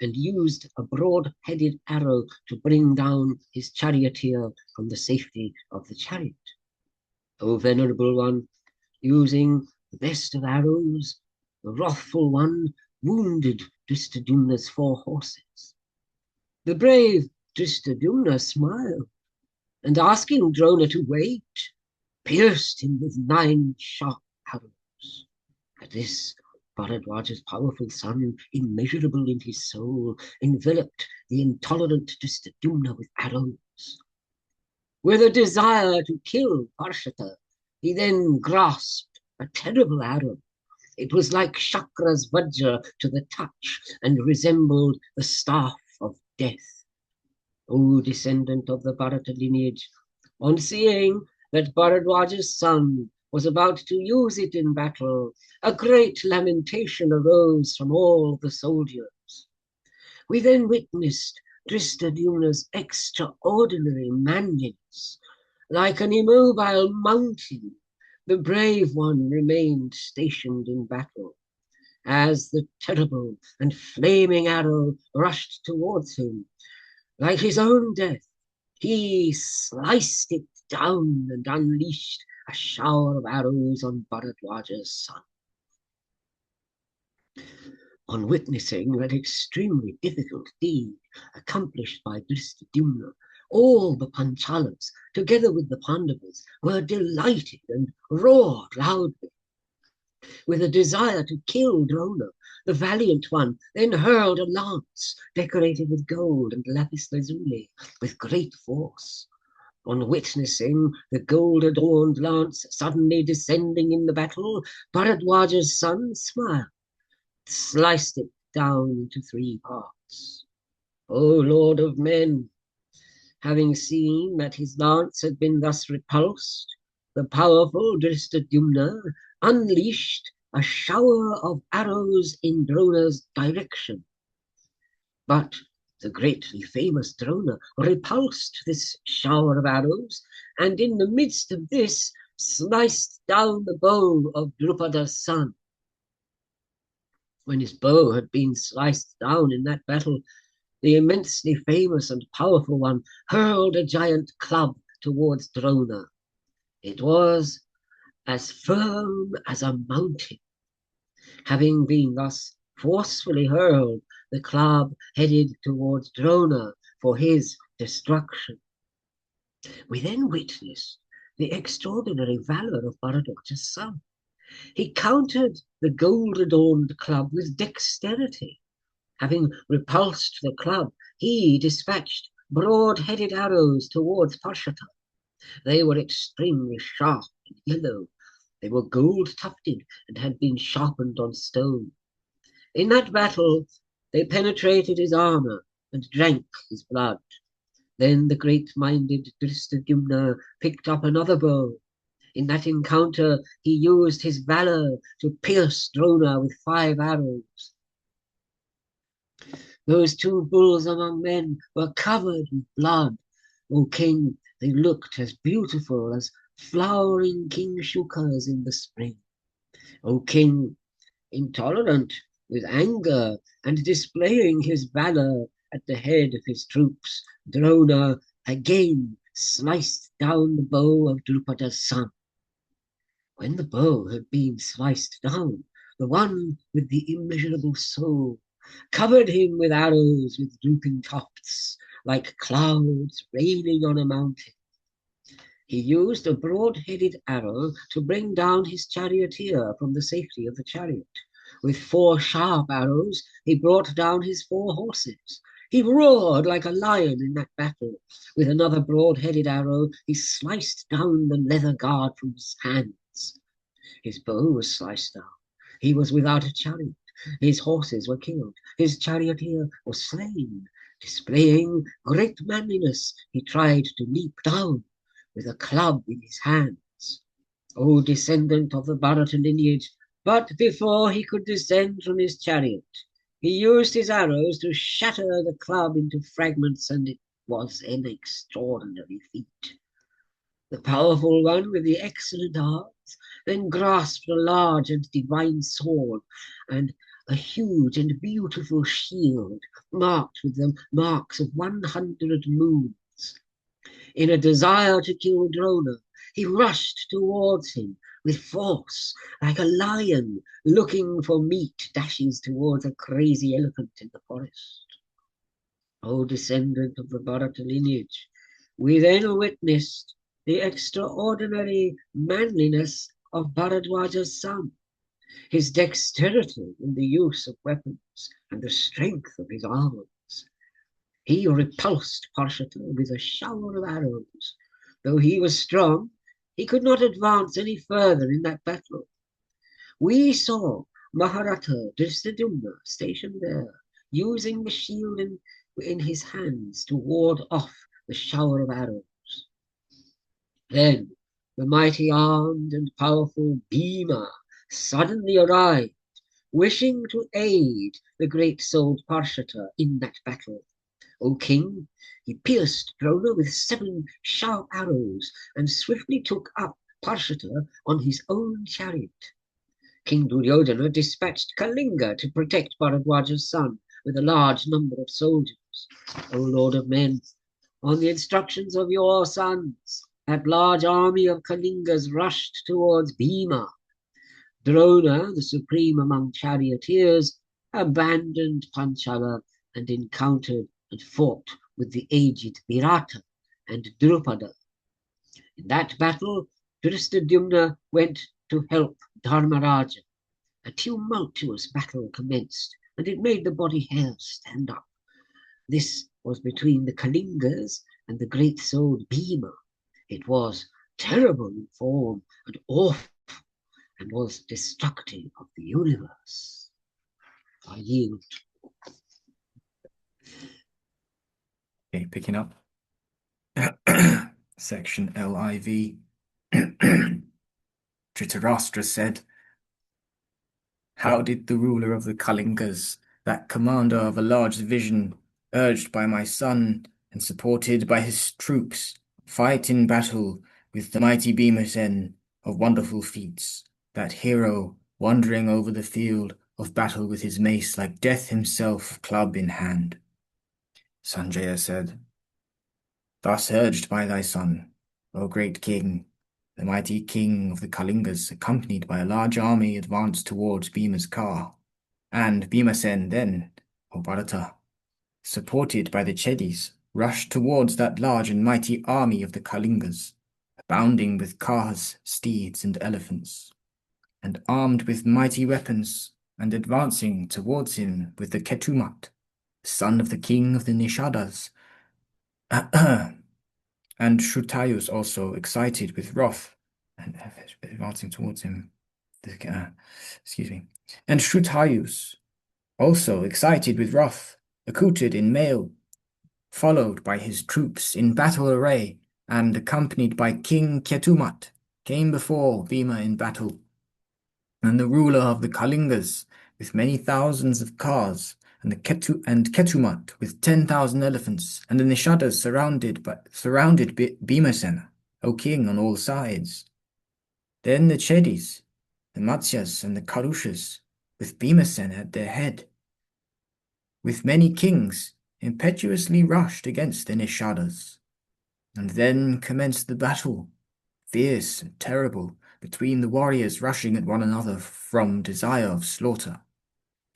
and used a broad-headed arrow to bring down his charioteer from the safety of the chariot. O venerable one, using the best of arrows, the wrathful one wounded Drishtadyumna's 4 horses. The brave Drishtadyumna smiled, and asking Drona to wait, pierced him with 9 sharp arrows. At this, Bharadwaja's powerful son, immeasurable in his soul, enveloped the intolerant Drishtadyumna with arrows. With a desire to kill Parshata, he then grasped a terrible arrow. It was like Shakra's Vajra to the touch and resembled the staff of death. O descendant of the Bharata lineage, on seeing that Bharadwaja's son was about to use it in battle, a great lamentation arose from all the soldiers. We then witnessed Drishtadyumna's extraordinary manliness. Like an immobile mountain, the brave one remained stationed in battle. As the terrible and flaming arrow rushed towards him, like his own death, he sliced it down and unleashed a shower of arrows on Bharadwaja's son. On witnessing that extremely difficult deed accomplished by Drishtadyumna, all the Panchalas, together with the Pandavas, were delighted and roared loudly. With a desire to kill Drona, the valiant one then hurled a lance decorated with gold and lapis lazuli with great force. On witnessing the gold-adorned lance suddenly descending in the battle, Bharadwaja's son smiled, sliced it down into 3 parts. O Lord of men, having seen that his lance had been thus repulsed, the powerful Drishtadyumna unleashed a shower of arrows in Drona's direction. But the greatly famous Drona repulsed this shower of arrows, and in the midst of this sliced down the bow of Drupada's son. When his bow had been sliced down in that battle, the immensely famous and powerful one hurled a giant club towards Drona. It was as firm as a mountain. Having been thus forcefully hurled, the club headed towards Drona for his destruction. We then witnessed the extraordinary valor of Bharadwaja's son. He countered the gold-adorned club with dexterity. Having repulsed the club, he dispatched broad-headed arrows towards Parshata. They were extremely sharp and yellow. They were gold-tufted and had been sharpened on stone. In that battle, they penetrated his armor and drank his blood. Then the great-minded Drishtadyumna picked up another bow. In that encounter, he used his valor to pierce Drona with 5 arrows. Those 2 bulls among men were covered with blood. O king, they looked as beautiful as flowering kingshukas in the spring. O king, intolerant with anger and displaying his valor at the head of his troops, Drona again sliced down the bow of Drupada's son. When the bow had been sliced down, the one with the immeasurable soul covered him with arrows with drooping tops, like clouds raining on a mountain. He used a broad-headed arrow to bring down his charioteer from the safety of the chariot. With 4 sharp arrows, he brought down his 4 horses. He roared like a lion in that battle. With another broad-headed arrow, he sliced down the leather guard from his hands. His bow was sliced down. He was without a chariot. His horses were killed. His charioteer was slain. Displaying great manliness, he tried to leap down with a club in his hands. O descendant of the Bharata lineage, but before he could descend from his chariot, he used his arrows to shatter the club into fragments, and it was an extraordinary feat. The powerful one with the excellent arms then grasped a large and divine sword and a huge and beautiful shield marked with the marks of 100 moons. In a desire to kill Drona, he rushed towards him with force, like a lion looking for meat dashes towards a crazy elephant in the forest. O descendant of the Bharata lineage, we then witnessed the extraordinary manliness of Bharadwaja's son, his dexterity in the use of weapons, and the strength of his arms. He repulsed Parshata with a shower of arrows. Though he was strong, he could not advance any further in that battle. We saw Mahabharata Drishtadyumna stationed there, using the shield in his hands to ward off the shower of arrows. Then the mighty armed and powerful Bhima suddenly arrived, wishing to aid the great-souled Parshata in that battle. O king, he pierced Drona with 7 sharp arrows and swiftly took up Parshata on his own chariot. King Duryodhana dispatched Kalinga to protect Bharadwaja's son with a large number of soldiers. O Lord of men, on the instructions of your sons, that large army of Kalingas rushed towards Bhima. Drona, the supreme among charioteers, abandoned Panchala and encountered and fought with the aged Virata and Drupada. In that battle, Dhristadyumna went to help Dharmaraja. A tumultuous battle commenced, and it made the body hair stand up. This was between the Kalingas and the great-souled Bhima. It was terrible in form and awful, and was destructive of the universe. I yield. Okay, picking up. Section LIV. Dhritarashtra said, "How did the ruler of the Kalingas, that commander of a large division, urged by my son and supported by his troops, fight in battle with the mighty Bhimasen of wonderful feats, that hero wandering over the field of battle with his mace like death himself, club in hand?" Sanjaya said, "Thus urged by thy son, O great king, the mighty king of the Kalingas, accompanied by a large army, advanced towards Bhima's car, and Bhimasen then, O Bharata, supported by the Chedis, rushed towards that large and mighty army of the Kalingas, abounding with cars, steeds, and elephants, and armed with mighty weapons, and advancing towards him with the Ketumat, son of the king of the Nishadas, and Shrutayus also, excited with wrath, and advancing towards him. Excuse me. And Shrutayus, also excited with wrath, accoutred in mail, followed by his troops in battle array, and accompanied by King Ketumat, came before Bhima in battle. And the ruler of the Kalingas, with many thousands of cars, and Ketumat with 10,000 elephants, and the Nishadas surrounded Bhimasena, O king, on all sides. Then the Chedis, the Matsyas, and the Karushas, with Bhimasena at their head, with many kings, impetuously rushed against the Nishadas. And then commenced the battle, fierce and terrible, between the warriors rushing at one another from desire of slaughter.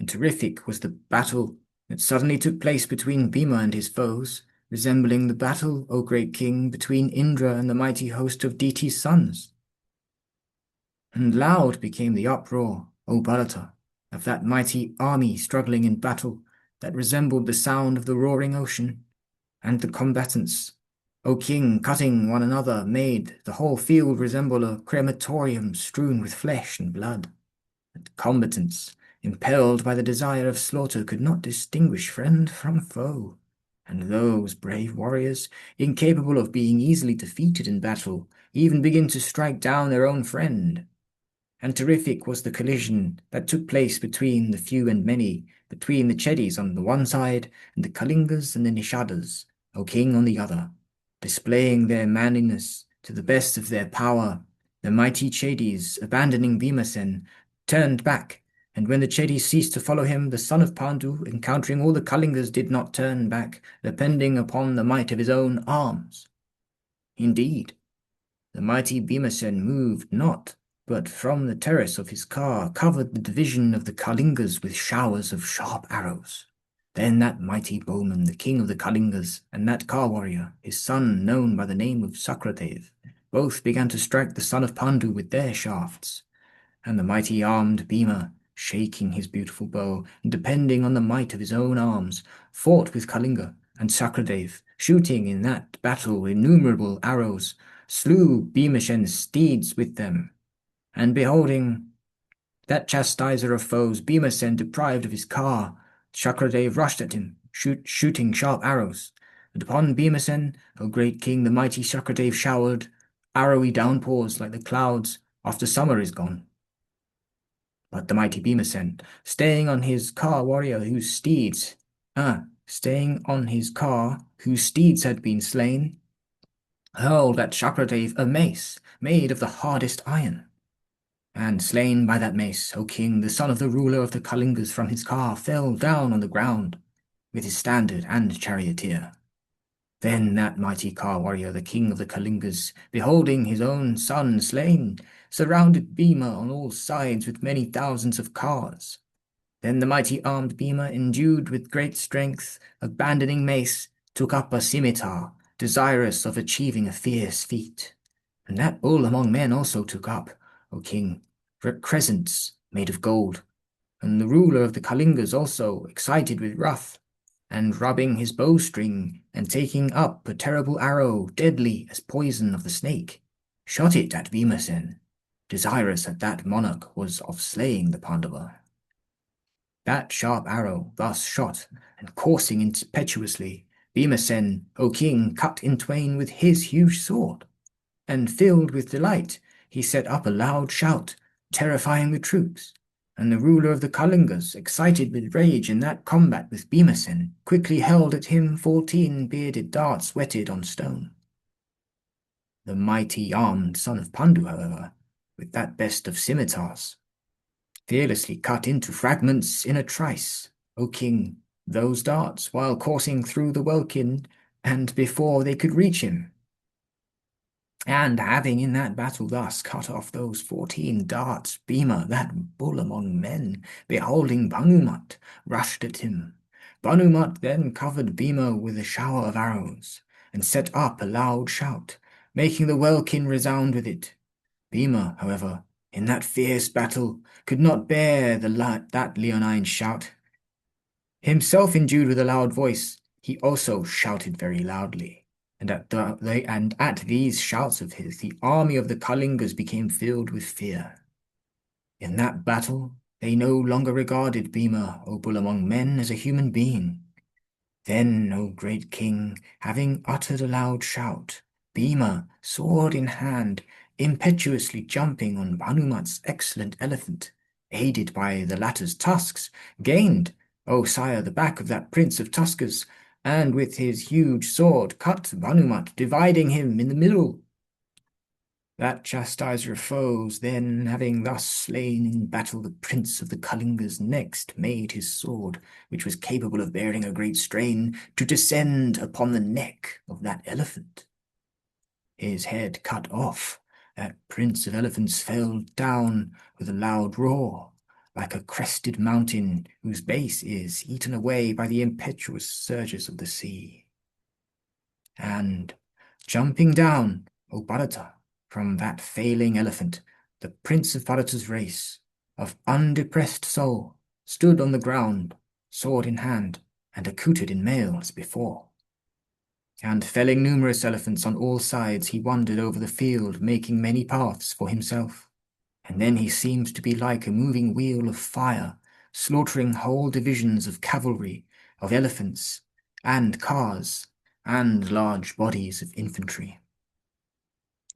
And terrific was the battle that suddenly took place between Bhima and his foes, resembling the battle, O great king, between Indra and the mighty host of Diti's sons. And loud became the uproar, O Bharata, of that mighty army struggling in battle that resembled the sound of the roaring ocean, and the combatants, O king, cutting one another, made the whole field resemble a crematorium strewn with flesh and blood. And the combatants, impelled by the desire of slaughter, could not distinguish friend from foe. And those brave warriors, incapable of being easily defeated in battle, even begin to strike down their own friend. And terrific was the collision that took place between the few and many, between the Chedis on the one side, and the Kalingas and the Nishadas, O king, on the other. Displaying their manliness to the best of their power, the mighty Chedis, abandoning Bhimasen, turned back, and when the Chedis ceased to follow him, the son of Pandu, encountering all the Kalingas, did not turn back, depending upon the might of his own arms. Indeed, the mighty Bhimasen moved not, but from the terrace of his car covered the division of the Kalingas with showers of sharp arrows. Then that mighty bowman, the king of the Kalingas, and that car warrior, his son known by the name of Sakradev, both began to strike the son of Pandu with their shafts. And the mighty armed Bhima, shaking his beautiful bow, and depending on the might of his own arms, fought with Kalinga, and Sakradev, shooting in that battle innumerable arrows, slew Bhimashen's steeds with them. And beholding that chastiser of foes, Bhimasen deprived of his car, Sakradev rushed at him, shooting sharp arrows. And upon Bhimasen, O great king, the mighty Sakradev showered arrowy downpours like the clouds after summer is gone. But the mighty Bhimasen, staying on his car whose steeds had been slain, hurled at Sakradev a mace made of the hardest iron. And slain by that mace, O king, the son of the ruler of the Kalingas from his car fell down on the ground, with his standard and charioteer. Then that mighty car warrior, the king of the Kalingas, beholding his own son slain, surrounded Bhima on all sides with many thousands of cars. Then the mighty armed Bhima, endued with great strength, abandoning mace, took up a scimitar, desirous of achieving a fierce feat. And that bull among men also took up, O king, crescents made of gold. And the ruler of the Kalingas also, excited with wrath, and rubbing his bowstring, and taking up a terrible arrow, deadly as poison of the snake, shot it at Bhimasen, desirous that monarch was of slaying the Pandava. That sharp arrow, thus shot, and coursing impetuously, Bhimasen, O king, cut in twain with his huge sword, and filled with delight, he set up a loud shout, terrifying the troops. And the ruler of the Kalingas, excited with rage in that combat with Bhimasen, quickly hurled at him 14 bearded darts whetted on stone. The mighty armed son of Pandu, however, with that best of scimitars, fearlessly cut into fragments in a trice, O king, those darts, while coursing through the welkin, and before they could reach him. And having in that battle thus cut off those 14 darts, Bhima, that bull among men, beholding Bhanumat, rushed at him. Bhanumat then covered Bhima with a shower of arrows, and set up a loud shout, making the welkin resound with it. Bhima, however, in that fierce battle, could not bear that leonine shout. Himself endued with a loud voice, he also shouted very loudly. And at these shouts of his, the army of the Kalingas became filled with fear. In that battle, they no longer regarded Bhima, O bull among men, as a human being. Then, O great king, having uttered a loud shout, Bhima, sword in hand, impetuously jumping on Bhanumat's excellent elephant, aided by the latter's tusks, gained, O sire, the back of that prince of tuskers, and with his huge sword cut Bhanumat, dividing him in the middle. That chastiser of foes, then, having thus slain in battle the prince of the Kalingas, next made his sword, which was capable of bearing a great strain, to descend upon the neck of that elephant. His head cut off, that prince of elephants fell down with a loud roar, like a crested mountain whose base is eaten away by the impetuous surges of the sea. And, jumping down, O Bharata, from that failing elephant, the prince of Bharata's race, of undepressed soul, stood on the ground, sword in hand, and accoutred in mail as before. And felling numerous elephants on all sides, he wandered over the field, making many paths for himself. And then he seemed to be like a moving wheel of fire, slaughtering whole divisions of cavalry, of elephants, and cars, and large bodies of infantry.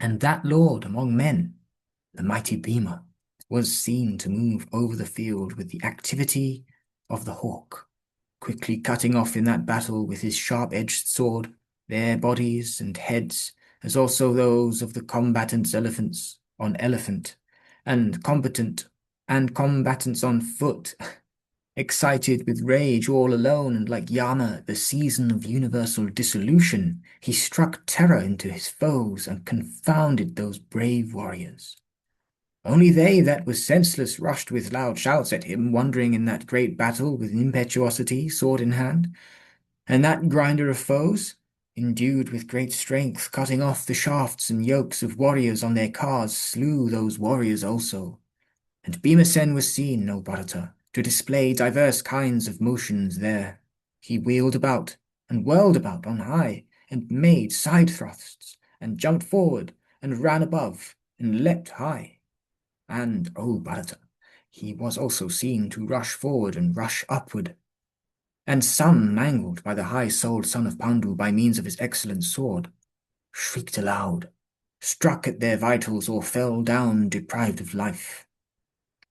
And that lord among men, the mighty Bhima, was seen to move over the field with the activity of the hawk, quickly cutting off in that battle with his sharp-edged sword their bodies and heads, as also those of the combatants' elephants on elephant, and combatants on foot, excited with rage all alone, and like Yama at the season of universal dissolution, he struck terror into his foes and confounded those brave warriors. Only they that were senseless rushed with loud shouts at him, wondering in that great battle with impetuosity, sword in hand. And that grinder of foes, endued with great strength, cutting off the shafts and yokes of warriors on their cars, slew those warriors also. And Bhimasen was seen, O Bharata, to display diverse kinds of motions there. He wheeled about, and whirled about on high, and made side thrusts, and jumped forward, and ran above, and leapt high. And, O Bharata, he was also seen to rush forward and rush upward. And some, mangled by the high-souled son of Pandu by means of his excellent sword, shrieked aloud, struck at their vitals, or fell down deprived of life.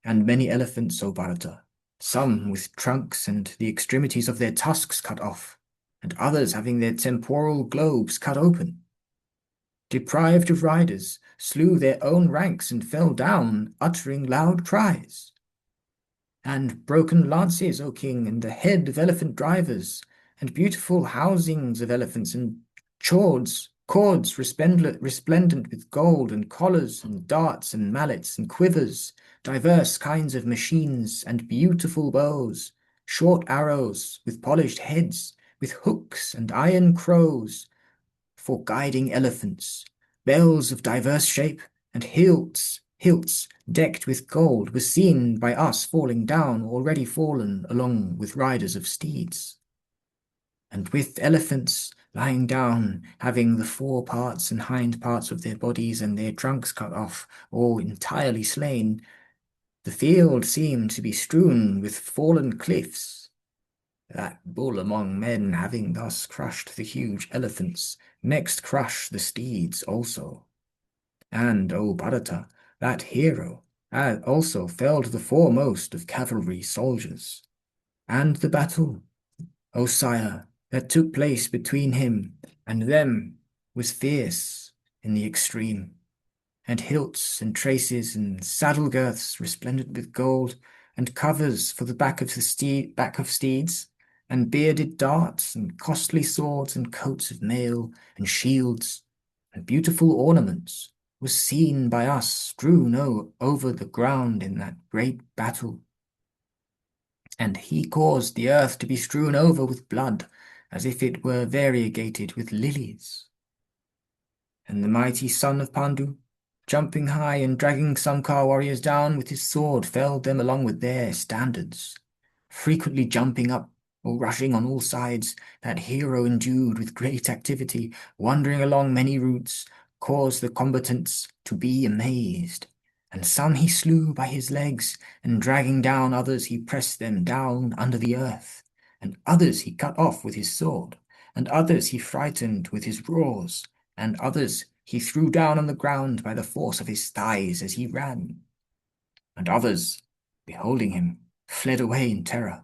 And many elephants, O Bharata, some with trunks and the extremities of their tusks cut off, and others having their temporal globes cut open, deprived of riders, slew their own ranks and fell down, uttering loud cries. And broken lances, O king, and the head of elephant drivers, and beautiful housings of elephants, and chords, cords resplendent with gold, and collars, and darts, and mallets, and quivers, diverse kinds of machines, and beautiful bows, short arrows, with polished heads, with hooks and iron crows, for guiding elephants, bells of diverse shape, and hilts decked with gold, were seen by us falling down, already fallen, along with riders of steeds. And with elephants lying down, having the fore parts and hind parts of their bodies and their trunks cut off, or entirely slain, the field seemed to be strewn with fallen cliffs. That bull among men, having thus crushed the huge elephants, next crushed the steeds also. And, O Bharata, that hero also felled the foremost of cavalry soldiers. And the battle, O sire, that took place between him and them was fierce in the extreme, and hilts and traces and saddle girths resplendent with gold, and covers for the back of steeds, and bearded darts, and costly swords, and coats of mail, and shields, and beautiful ornaments, was seen by us strewn over the ground in that great battle. And he caused the earth to be strewn over with blood, as if it were variegated with lilies. And the mighty son of Pandu, jumping high and dragging some Ka warriors down with his sword, felled them along with their standards, frequently jumping up or rushing on all sides. That hero, endued with great activity, wandering along many routes, caused the combatants to be amazed. And some he slew by his legs, and dragging down others he pressed them down under the earth, and others he cut off with his sword, and others he frightened with his roars, and others he threw down on the ground by the force of his thighs as he ran. And others, beholding him, fled away in terror.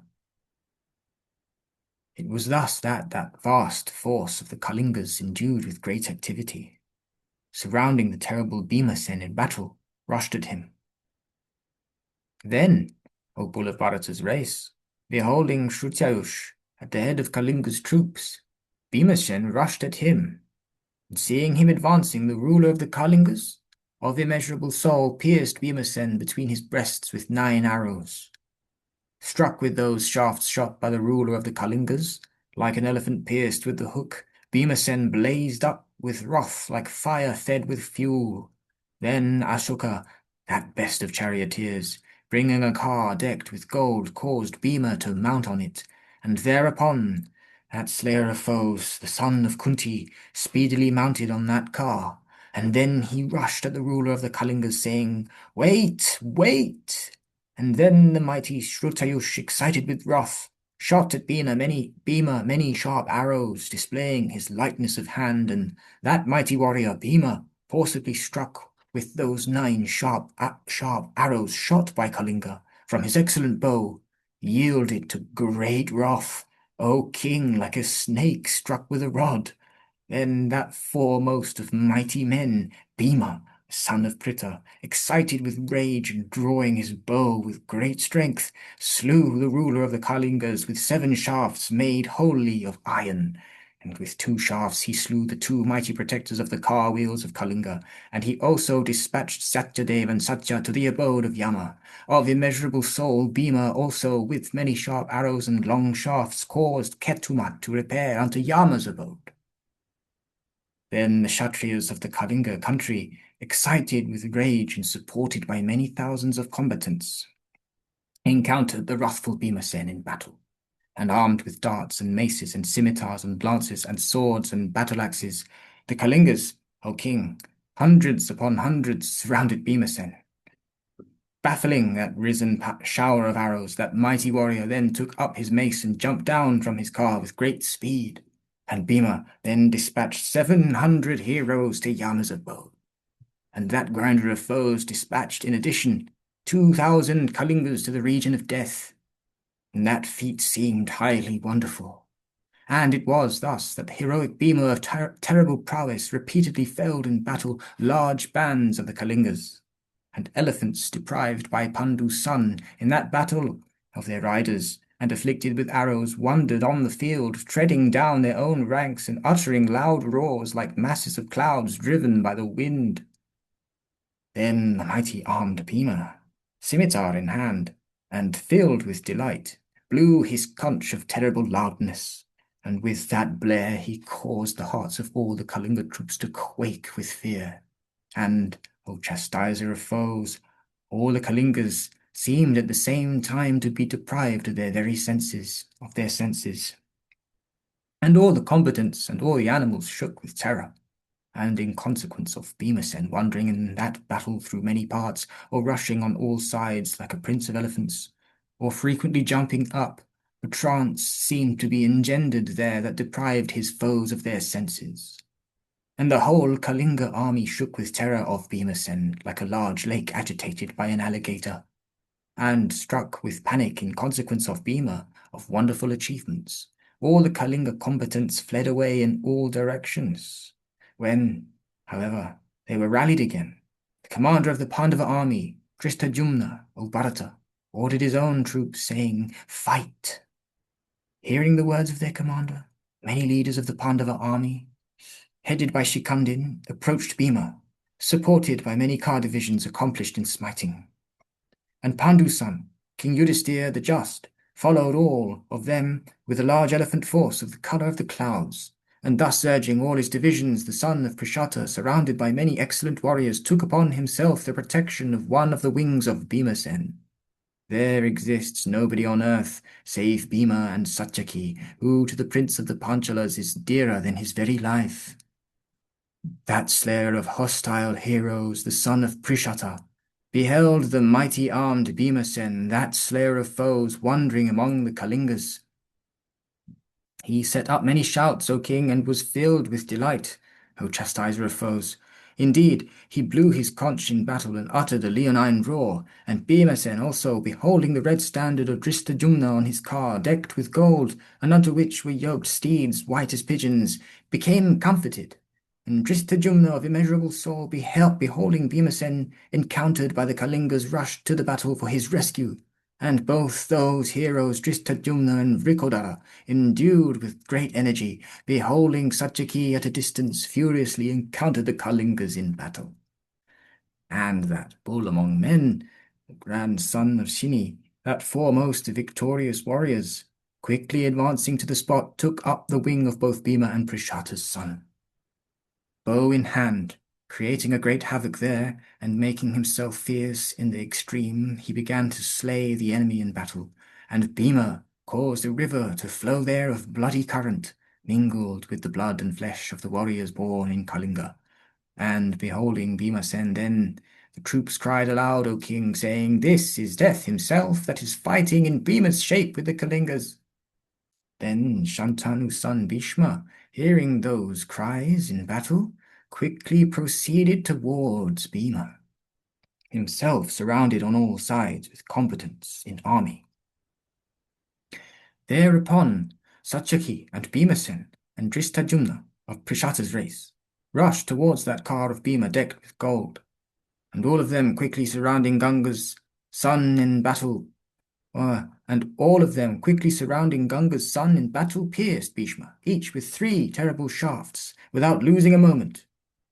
It was thus that vast force of the Kalingas, endued with great activity, surrounding the terrible Bhimasen in battle, rushed at him. Then, O bull of Bharata's race, beholding Shrutyayush at the head of Kalinga's troops, Bhimasen rushed at him, and seeing him advancing, the ruler of the Kalingas, of immeasurable soul, pierced Bhimasen between his breasts with 9 arrows. Struck with those shafts shot by the ruler of the Kalingas, like an elephant pierced with the hook, Bhimasen blazed up with wrath like fire fed with fuel. Then Ashoka, that best of charioteers, bringing a car decked with gold, caused Bhima to mount on it, and thereupon that slayer of foes, the son of Kunti, speedily mounted on that car, and then he rushed at the ruler of the Kalingas, saying, "Wait, wait!" And then the mighty Shrutayush, excited with wrath, shot at Bhima many sharp arrows, displaying his lightness of hand, and that mighty warrior Bhima, forcibly struck with those 9 sharp arrows shot by Kalinga from his excellent bow, yielded to great wrath, O king, like a snake struck with a rod. Then that foremost of mighty men, Bhima, son of Pritha, excited with rage and drawing his bow with great strength, slew the ruler of the Kalingas with 7 shafts made wholly of iron. And with 2 shafts he slew the 2 mighty protectors of the car wheels of Kalinga, and he also dispatched Satyadev and Satya to the abode of Yama. Of immeasurable soul, Bhima also with many sharp arrows and long shafts caused Ketumat to repair unto Yama's abode. Then the Kshatriyas of the Kalinga country, excited with rage and supported by many thousands of combatants, encountered the wrathful Bhimasen in battle, and armed with darts and maces and scimitars and lances and swords and battle-axes, the Kalingas, O king, hundreds upon hundreds surrounded Bhimasen. Baffling that risen shower of arrows, that mighty warrior then took up his mace and jumped down from his car with great speed. And Bhima then dispatched 700 heroes to Yama's abode. And that grinder of foes dispatched, in addition, 2,000 Kalingas to the region of death. And that feat seemed highly wonderful. And it was thus that the heroic Bhima of terrible prowess repeatedly felled in battle large bands of the Kalingas, and elephants deprived by Pandu's son in that battle of their riders, and afflicted with arrows, wandered on the field, treading down their own ranks and uttering loud roars like masses of clouds driven by the wind. Then the mighty armed Bhima, scimitar in hand, and filled with delight, blew his conch of terrible loudness, and with that blare he caused the hearts of all the Kalinga troops to quake with fear. And, O chastiser of foes, all the Kalingas seemed at the same time to be deprived of their very senses, And all the combatants and all the animals shook with terror, and in consequence of Bhimesen wandering in that battle through many parts, or rushing on all sides like a prince of elephants, or frequently jumping up, a trance seemed to be engendered there that deprived his foes of their senses. And the whole Kalinga army shook with terror of Bhimesen like a large lake agitated by an alligator, and struck with panic in consequence of Bhima, of wonderful achievements, all the Kalinga combatants fled away in all directions. When, however, they were rallied again, the commander of the Pandava army, Drishtajumna of Bharata, ordered his own troops, saying, "Fight!" Hearing the words of their commander, many leaders of the Pandava army, headed by Shikandin, approached Bhima, supported by many car divisions accomplished in smiting. And Pandu's son, King Yudhisthira the Just, followed all of them with a large elephant force of the colour of the clouds, and thus urging all his divisions, the son of Prishata, surrounded by many excellent warriors, took upon himself the protection of one of the wings of Bhimasen. There exists nobody on earth save Bhima and Satyaki, who to the prince of the Panchalas is dearer than his very life. That slayer of hostile heroes, the son of Prishata, beheld the mighty armed Bhimasen, that slayer of foes, wandering among the Kalingas. He set up many shouts, O king, and was filled with delight, O chastiser of foes. Indeed, he blew his conch in battle and uttered a leonine roar, and Bhimasen also, beholding the red standard of Drishtajumna on his car, decked with gold, and unto which were yoked steeds white as pigeons, became comforted. And Drishtajumna of immeasurable soul, beholding Bhimasen encountered by the Kalingas, rushed to the battle for his rescue. And both those heroes, Drishtajumna and Vrikodara, endued with great energy, beholding Satyaki at a distance, furiously encountered the Kalingas in battle. And that bull among men, the grandson of Shini, that foremost of victorious warriors, quickly advancing to the spot, took up the wing of both Bhima and Prishata's son. Bow in hand, creating a great havoc there, and making himself fierce in the extreme, he began to slay the enemy in battle, and Bhima caused a river to flow there of bloody current, mingled with the blood and flesh of the warriors born in Kalinga. And beholding Bhimasen then, the troops cried aloud, O king, saying, "This is Death himself that is fighting in Bhima's shape with the Kalingas." Then Shantanu's son Bhishma, hearing those cries in battle, quickly proceeded towards Bhima, himself surrounded on all sides with combatants in army. Thereupon Satyaki and Bhimasen and Drishtajumna of Prishata's race rushed towards that car of Bhima decked with gold, and all of them quickly surrounding Ganga's son in battle, pierced Bhishma, each with 3 terrible shafts, without losing a moment.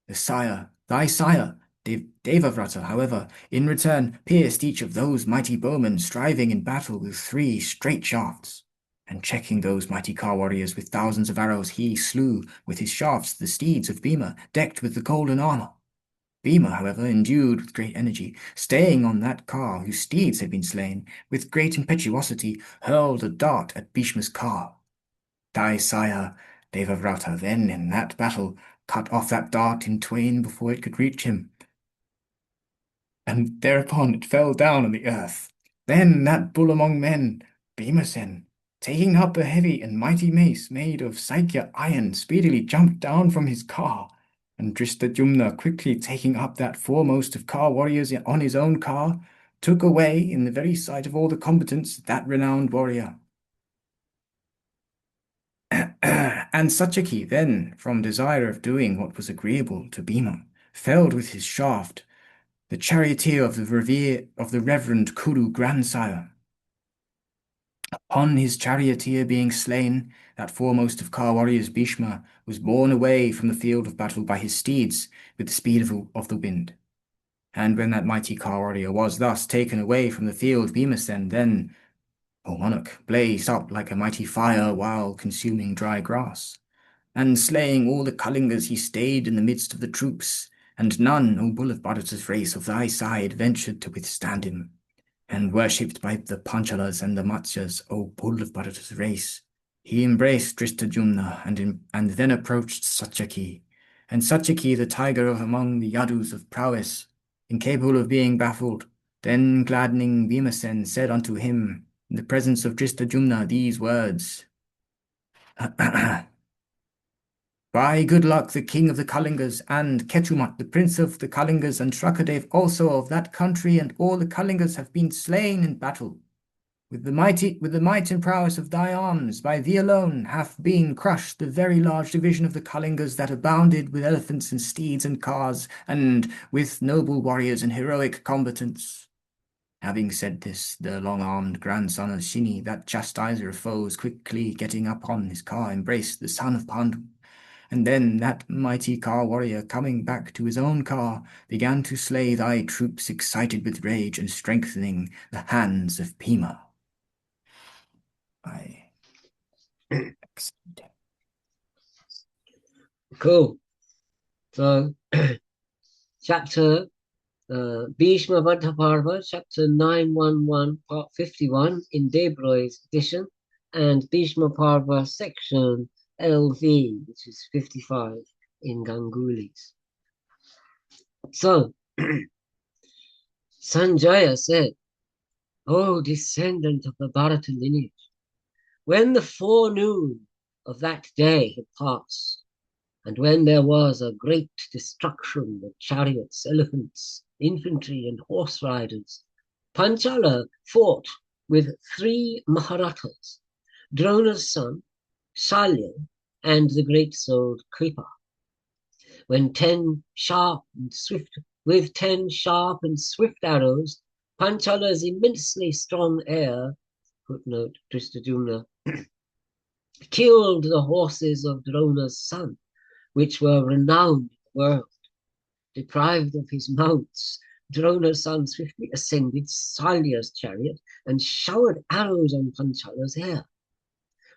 Thy sire, Devavrata, however, in return pierced each of those mighty bowmen striving in battle with 3 straight shafts. And checking those mighty car warriors with thousands of arrows, he slew with his shafts the steeds of Bhima, decked with the golden armor. Bhima, however, endued with great energy, staying on that car whose steeds had been slain, with great impetuosity hurled a dart at Bhishma's car. Thy sire, Devavrata, then in that battle cut off that dart in twain before it could reach him, and thereupon it fell down on the earth. Then that bull among men, Bhimasen, taking up a heavy and mighty mace made of Saikya iron, speedily jumped down from his car, and Drishtajumna, quickly taking up that foremost of car warriors on his own car, took away, in the very sight of all the combatants, that renowned warrior. And Satyaki then, from desire of doing what was agreeable to Bhima, felled with his shaft the charioteer of the reverend Kuru grandsire On his charioteer being slain, that foremost of Car warriors, Bhishma, was borne away from the field of battle by his steeds with the speed of the wind. And when that mighty Car warrior was thus taken away from the field, Bhimesen then, O monarch, blazed up like a mighty fire while consuming dry grass. And slaying all the Kalingas, he stayed in the midst of the troops, and none, O bull of Bharata's race, of thy side ventured to withstand him. And worshipped by the Panchalas and the Matsyas, O bull of Bharata's race, he embraced Drishtadyumna and then approached Satyaki. And Satyaki, the tiger of among the Yadus of prowess, incapable of being baffled, then gladdening Bhimasen, said unto him, in the presence of Drishtadyumna, these words, By good luck, the king of the Kalingas, and Ketumat, the prince of the Kalingas, and Shrakadev also of that country, and all the Kalingas have been slain in battle. With the might and prowess of thy arms, by thee alone hath been crushed the very large division of the Kalingas that abounded with elephants and steeds and cars, and with noble warriors and heroic combatants. Having said this, the long-armed grandson of Shini, that chastiser of foes, quickly getting upon his car, embraced the son of Pandu. And then that mighty Car warrior, coming back to his own car, began to slay thy troops, excited with rage and strengthening the hands of Bhima. Cool. So, chapter Bhishma Vadaparva, chapter 911, part 51 in Debroy's edition, and Bhishma Parva section LV, which is 55 in Ganguli's. So, Sanjaya said, O descendant of the Bharata lineage, when the forenoon of that day had passed, and when there was a great destruction of chariots, elephants, infantry, and horse riders, Panchala fought with 3 Maharathas, Drona's son, Shalya, and the great-souled Kripa. When 10 sharp and swift arrows, Panchala's immensely strong heir, footnote Drishtadyumna, killed the horses of Drona's son, which were renowned in the world. Deprived of his mounts, Drona's son swiftly ascended Salya's chariot and showered arrows on Panchala's heir.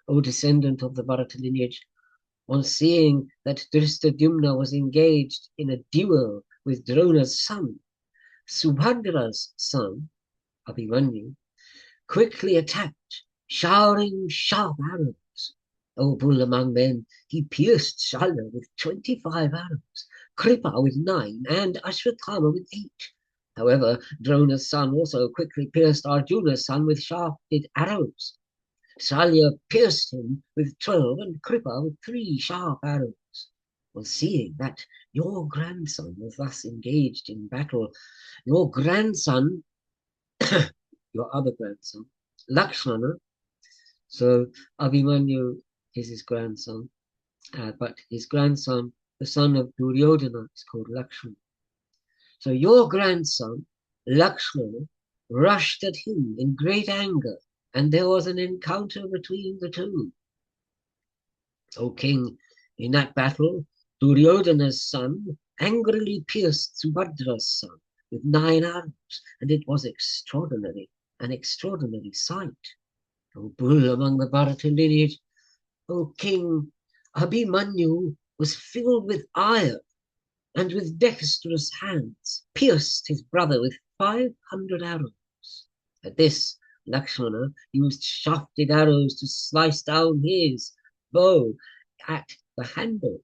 O descendant of the Bharata lineage, on seeing that Drishtadyumna was engaged in a duel with Drona's son, Subhadra's son, Abhimanyu, quickly attacked, showering sharp arrows. O bull among men, he pierced Shalya with 25 arrows, Kripa with 9, and Ashwathama with 8. However, Drona's son also quickly pierced Arjuna's son with sharp-edged arrows. Shalya pierced him with 12 and Kripa with 3 sharp arrows. On seeing that your grandson was thus engaged in battle, your grandson, your other grandson, Lakshmana, so Abhimanyu is his grandson, but his grandson, the son of Duryodhana, is called Lakshmana. So your grandson, Lakshmana, rushed at him in great anger, and there was an encounter between the two. O king, in that battle, Duryodhana's son angrily pierced Subhadra's son with 9 arrows, and it was an extraordinary sight. O bull among the Bharata lineage, O king, Abhimanyu was filled with ire, and with dexterous hands pierced his brother with 500 arrows. At this, Lakshmana used shafted arrows to slice down his bow at the handle.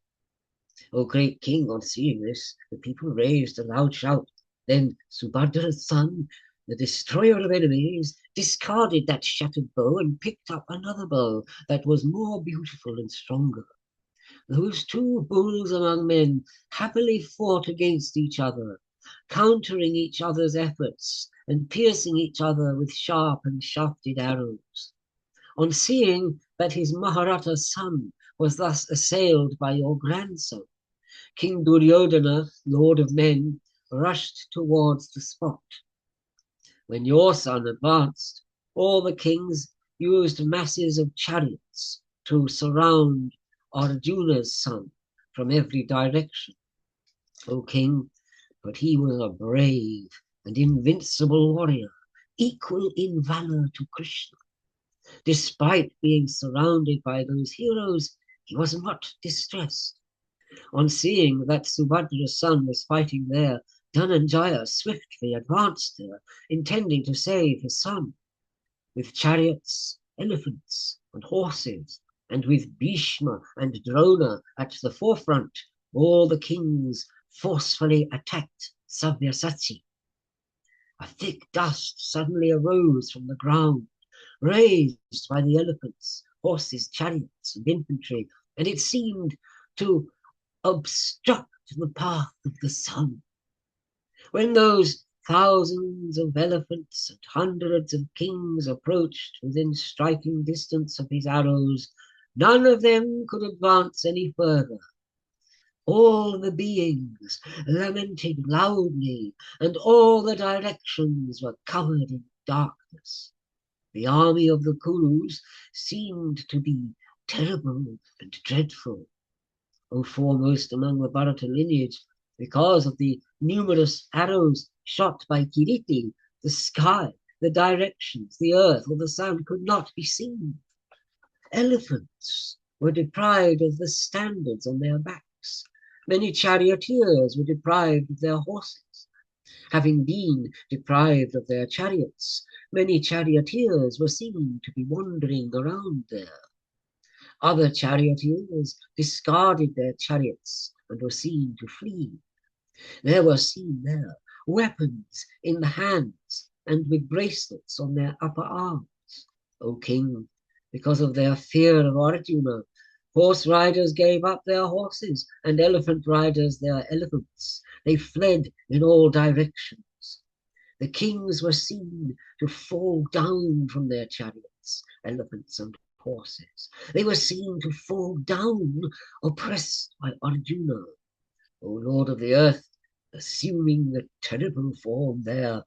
O great king, on seeing this, the people raised a loud shout. Then Subhadra's son, the destroyer of enemies, discarded that shattered bow and picked up another bow that was more beautiful and stronger. Those 2 bulls among men happily fought against each other, countering each other's efforts and piercing each other with sharp and shafted arrows. On seeing that his Maharata son was thus assailed by your grandson, King Duryodhana, lord of men, rushed towards the spot. When your son advanced, all the kings used masses of chariots to surround Arjuna's son from every direction, O king, but he was a brave and invincible warrior, equal in valor to Krishna. Despite being surrounded by those heroes, he was not distressed. On seeing that Subhadra's son was fighting there, Dhananjaya swiftly advanced there, intending to save his son. With chariots, elephants, and horses, and with Bhishma and Drona at the forefront, all the kings forcefully attacked Sabyasachi. A thick dust suddenly arose from the ground, raised by the elephants, horses, chariots, and infantry, and it seemed to obstruct the path of the sun. When those thousands of elephants and hundreds of kings approached within striking distance of his arrows, none of them could advance any further. All the beings lamented loudly, and all the directions were covered in darkness. The army of the Kurus seemed to be terrible and dreadful. O foremost among the Bharata lineage, because of the numerous arrows shot by Kiriti, the sky, the directions, the earth, or the sun could not be seen. Elephants were deprived of the standards on their backs. Many charioteers were deprived of their horses. Having been deprived of their chariots, many charioteers were seen to be wandering around there. Other charioteers discarded their chariots and were seen to flee. There were seen there weapons in the hands and with bracelets on their upper arms. O king, because of their fear of Arjuna, horse riders gave up their horses and elephant riders their elephants. They fled in all directions. The kings were seen to fall down from their chariots, elephants and horses. They were seen to fall down, oppressed by Arjuna. O Lord of the earth, assuming the terrible form there,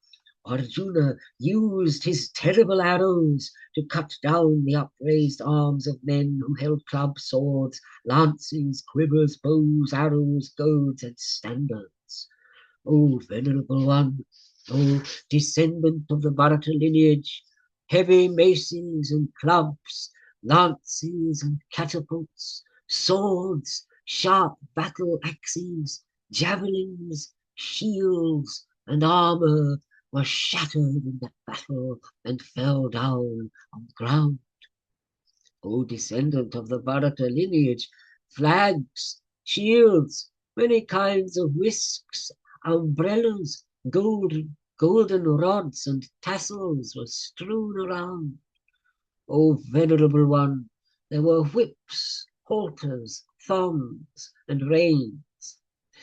Arjuna used his terrible arrows to cut down the upraised arms of men who held clubs, swords, lances, quivers, bows, arrows, goads, and standards. O venerable one, O descendant of the Bharata lineage, heavy maces and clubs, lances and catapults, swords, sharp battle axes, javelins, shields, and armor were shattered in that battle and fell down on the ground. O descendant of the Bharata lineage, flags, shields, many kinds of whisks, umbrellas, golden rods, and tassels were strewn around. O venerable one, there were whips, halters, thongs, and reins.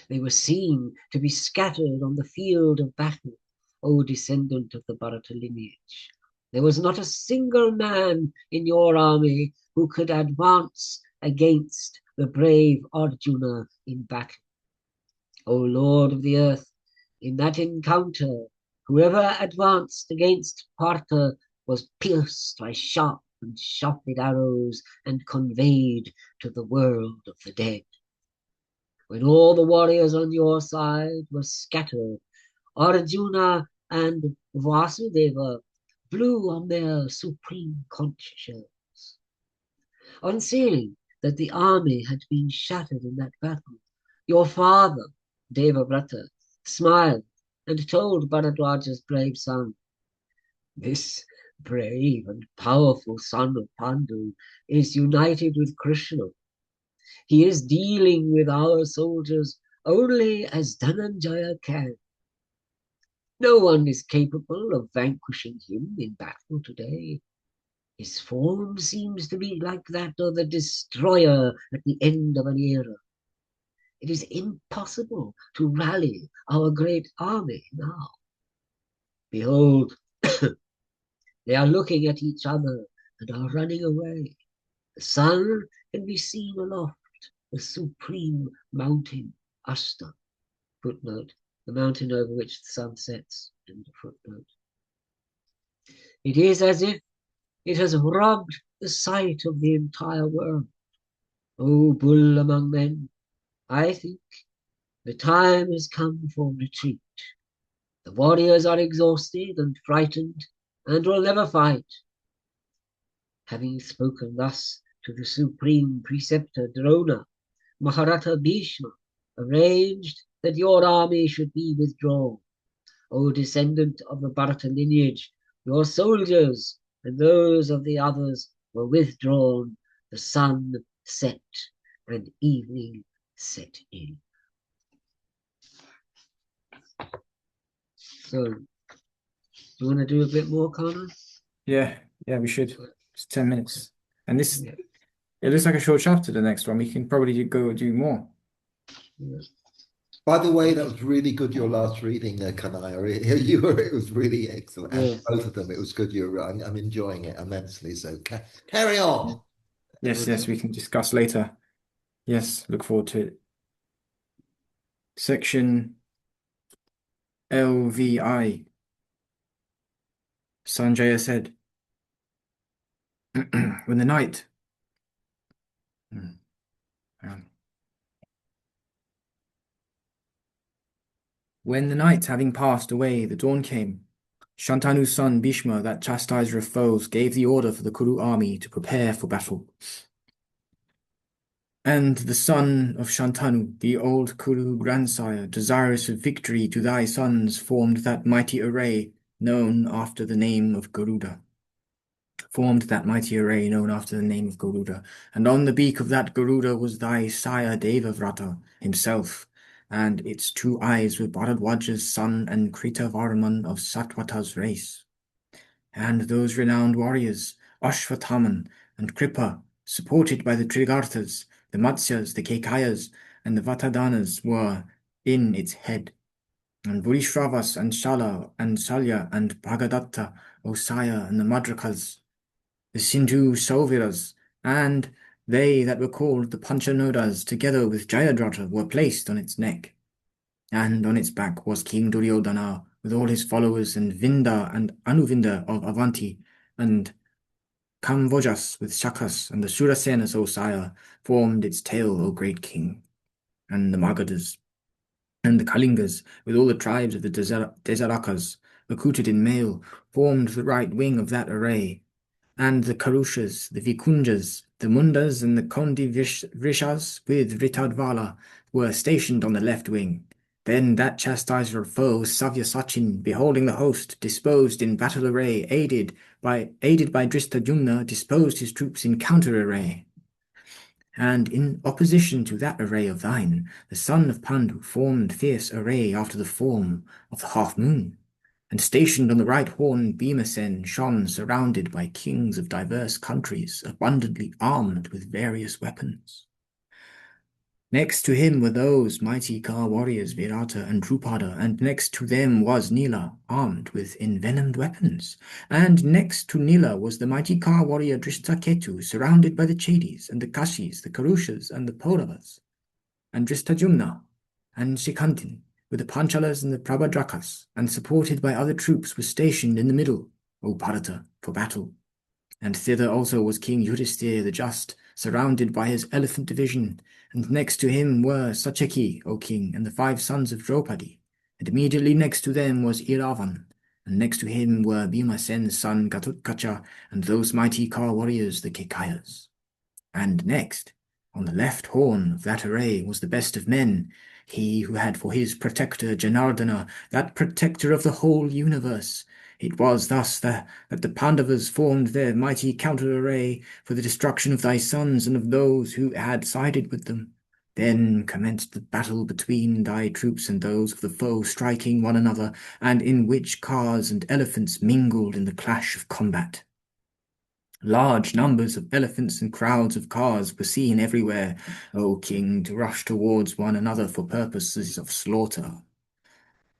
They were seen to be scattered on the field of battle, O descendant of the Bharata lineage. There was not a single man in your army who could advance against the brave Arjuna in battle. O Lord of the earth, in that encounter, whoever advanced against Partha was pierced by sharp and sharpened arrows and conveyed to the world of the dead. When all the warriors on your side were scattered, Arjuna and Vasudeva blew on their supreme conch shells. On seeing that the army had been shattered in that battle, your father, Devabrata, smiled and told Bharadwaja's brave son, "This brave and powerful son of Pandu is united with Krishna. He is dealing with our soldiers only as Dhananjaya can. No one is capable of vanquishing him in battle today. His form seems to be like that of the destroyer at the end of an era. It is impossible to rally our great army now. Behold, they are looking at each other and are running away. The sun can be seen aloft, the supreme mountain, Ashta." Footnote, the mountain over which the sun sets. End of footnote. It is as if It has robbed the sight of the entire world. O bull among men, I think the time has come for retreat. The warriors are exhausted and frightened and will never fight. Having spoken thus to the supreme preceptor Drona, Maharata Bhishma arranged that your army should be withdrawn. O descendant of the Bharata lineage, your soldiers and those of the others were withdrawn. The sun set and evening set in. So, do you want to do a bit more, Connor? Yeah, we should. It's 10 minutes. And this, Yeah. it looks like a short chapter, the next one. We can probably go do more. Yeah. By the way, that was really good, your last reading there, Kanaya. It was really excellent. And Yeah. both of them, it was good. I'm enjoying it immensely. So carry on. Yes, we can discuss later. Yes, look forward to it. Section LVI. Sanjaya said, when the night... When the night having passed away, the dawn came. Shantanu's son Bhishma, that chastiser of foes, gave the order for the Kuru army to prepare for battle. And the son of Shantanu, the old Kuru grandsire, desirous of victory to thy sons, formed that mighty array known after the name of Garuda. And on the beak of that Garuda was thy sire Devavrata himself, and its two eyes were Bharadwaja's son and Kritavarman of Satvata's race. And those renowned warriors, Ashvathaman and Kripa, supported by the Trigarthas, the Matsyas, the Kekayas, and the Vatadanas, were in its head. And Burishravas and Shala and Salya and Bhagadatta, Osaya and the Madrakas, the Sindhu Sauviras, and they that were called the Panchanodas, together with Jayadratha, were placed on its neck. And on its back was King Duryodhana, with all his followers, and Vinda and Anuvinda of Avanti, and Kamvojas with Shakas, and the Surasenas, O sire, formed its tail, O great king, and the Magadhas, and the Kalingas, with all the tribes of the Desarakas, accoutred in mail, formed the right wing of that array, and the Karushas, the Vikunjas, the Mundas, and the Kondi Vrishas, with Ritadvala, were stationed on the left wing. Then that chastiser of foes, Savyasachin, beholding the host disposed in battle array, aided by Drishtadyumna, disposed his troops in counter array. And in opposition to that array of thine, the son of Pandu formed fierce array after the form of the half-moon, and stationed on the right horn Bhimasen shone surrounded by kings of diverse countries, abundantly armed with various weapons. Next to him were those mighty Ka warriors Virata and Drupada, and next to them was Nila, armed with envenomed weapons. And next to Nila was the mighty Ka warrior Drishtaketu, surrounded by the Chedis and the Kashis, the Karushas and the Pauravas, and Drishtajumna and Shikantin, with the Panchalas and the Prabhadrakas, and supported by other troops, was stationed in the middle, O Bharata, for battle. And thither also was King Yudhisthira the Just, surrounded by his elephant division, and next to him were Satyaki, O king, and the 5 sons of Draupadi, and immediately next to them was Iravan, and next to him were Bhimasen's son Gatotkacha, and those mighty Ka warriors, the Kekayas. And next, on the left horn of that array, was the best of men, he who had for his protector Janardana, that protector of the whole universe. It was thus that the Pandavas formed their mighty counter-array for the destruction of thy sons and of those who had sided with them. Then commenced the battle between thy troops and those of the foe, striking one another, and in which cars and elephants mingled in the clash of combat. Large numbers of elephants and crowds of cars were seen everywhere, O king, to rush towards one another for purposes of slaughter.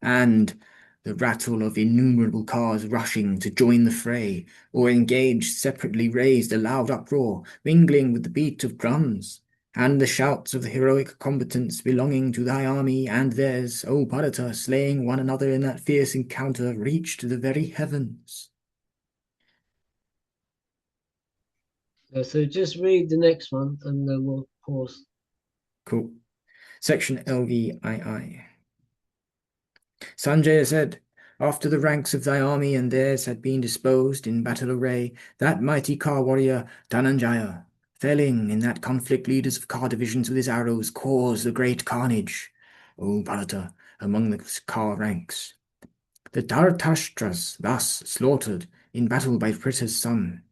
And the rattle of innumerable cars rushing to join the fray, or engaged separately, raised a loud uproar, mingling with the beat of drums, and the shouts of the heroic combatants belonging to thy army and theirs, O Bharata, slaying one another in that fierce encounter, reached the very heavens. So just read the next one and then we'll pause. Cool. Section LVII. Sanjaya said, after the ranks of thy army and theirs had been disposed in battle array, that mighty Car warrior Dhananjaya, felling in that conflict leaders of Car divisions with his arrows, caused a great carnage, O Bharata, among the Car ranks. The Dharatashstras thus slaughtered in battle by Pritha's son.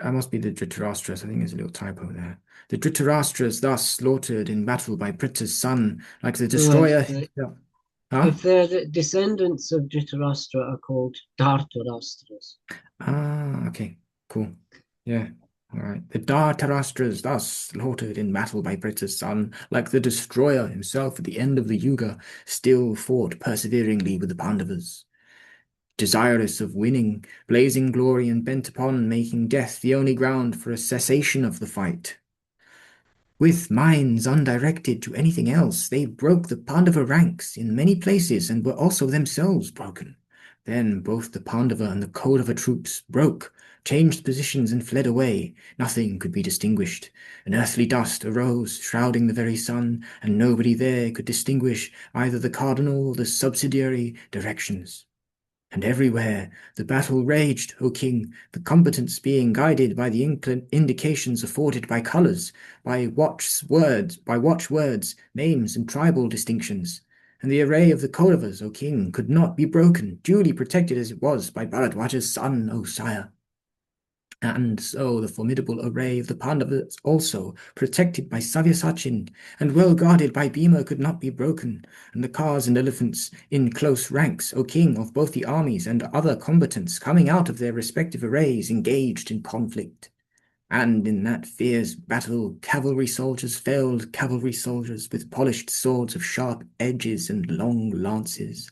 I must be the Dhritarashtra's. I think there's a little typo there. The Dhritarashtra's thus slaughtered in battle by Pritha's son, like the No, destroyer himself. Huh? if they're the descendants of Dhritarashtra are called Dhartarashtras. Ah, okay, cool. Yeah, all right. The Dhritarashtra's thus slaughtered in battle by Pritha's son, like the destroyer himself at the end of the Yuga, still fought perseveringly with the Pandavas. Desirous of winning, blazing glory and bent upon making death the only ground for a cessation of the fight. With minds undirected to anything else, they broke the Pandava ranks in many places and were also themselves broken. Then both the Pandava and the Kaurava troops broke, changed positions and fled away. Nothing could be distinguished. An earthly dust arose, shrouding the very sun, and nobody there could distinguish either the cardinal or the subsidiary directions. And everywhere the battle raged, O king, the combatants being guided by the indications afforded by colours, by watchwords, names, and tribal distinctions. And the array of the Kauravas, O king, could not be broken, duly protected as it was by Bharadwaja's son, O sire. And so the formidable array of the Pandavas also, protected by Savyasachin, and well guarded by Bhima, could not be broken, and the cars and elephants in close ranks, O king, of both the armies and other combatants, coming out of their respective arrays, engaged in conflict. And in that fierce battle, cavalry soldiers felled cavalry soldiers with polished swords of sharp edges and long lances.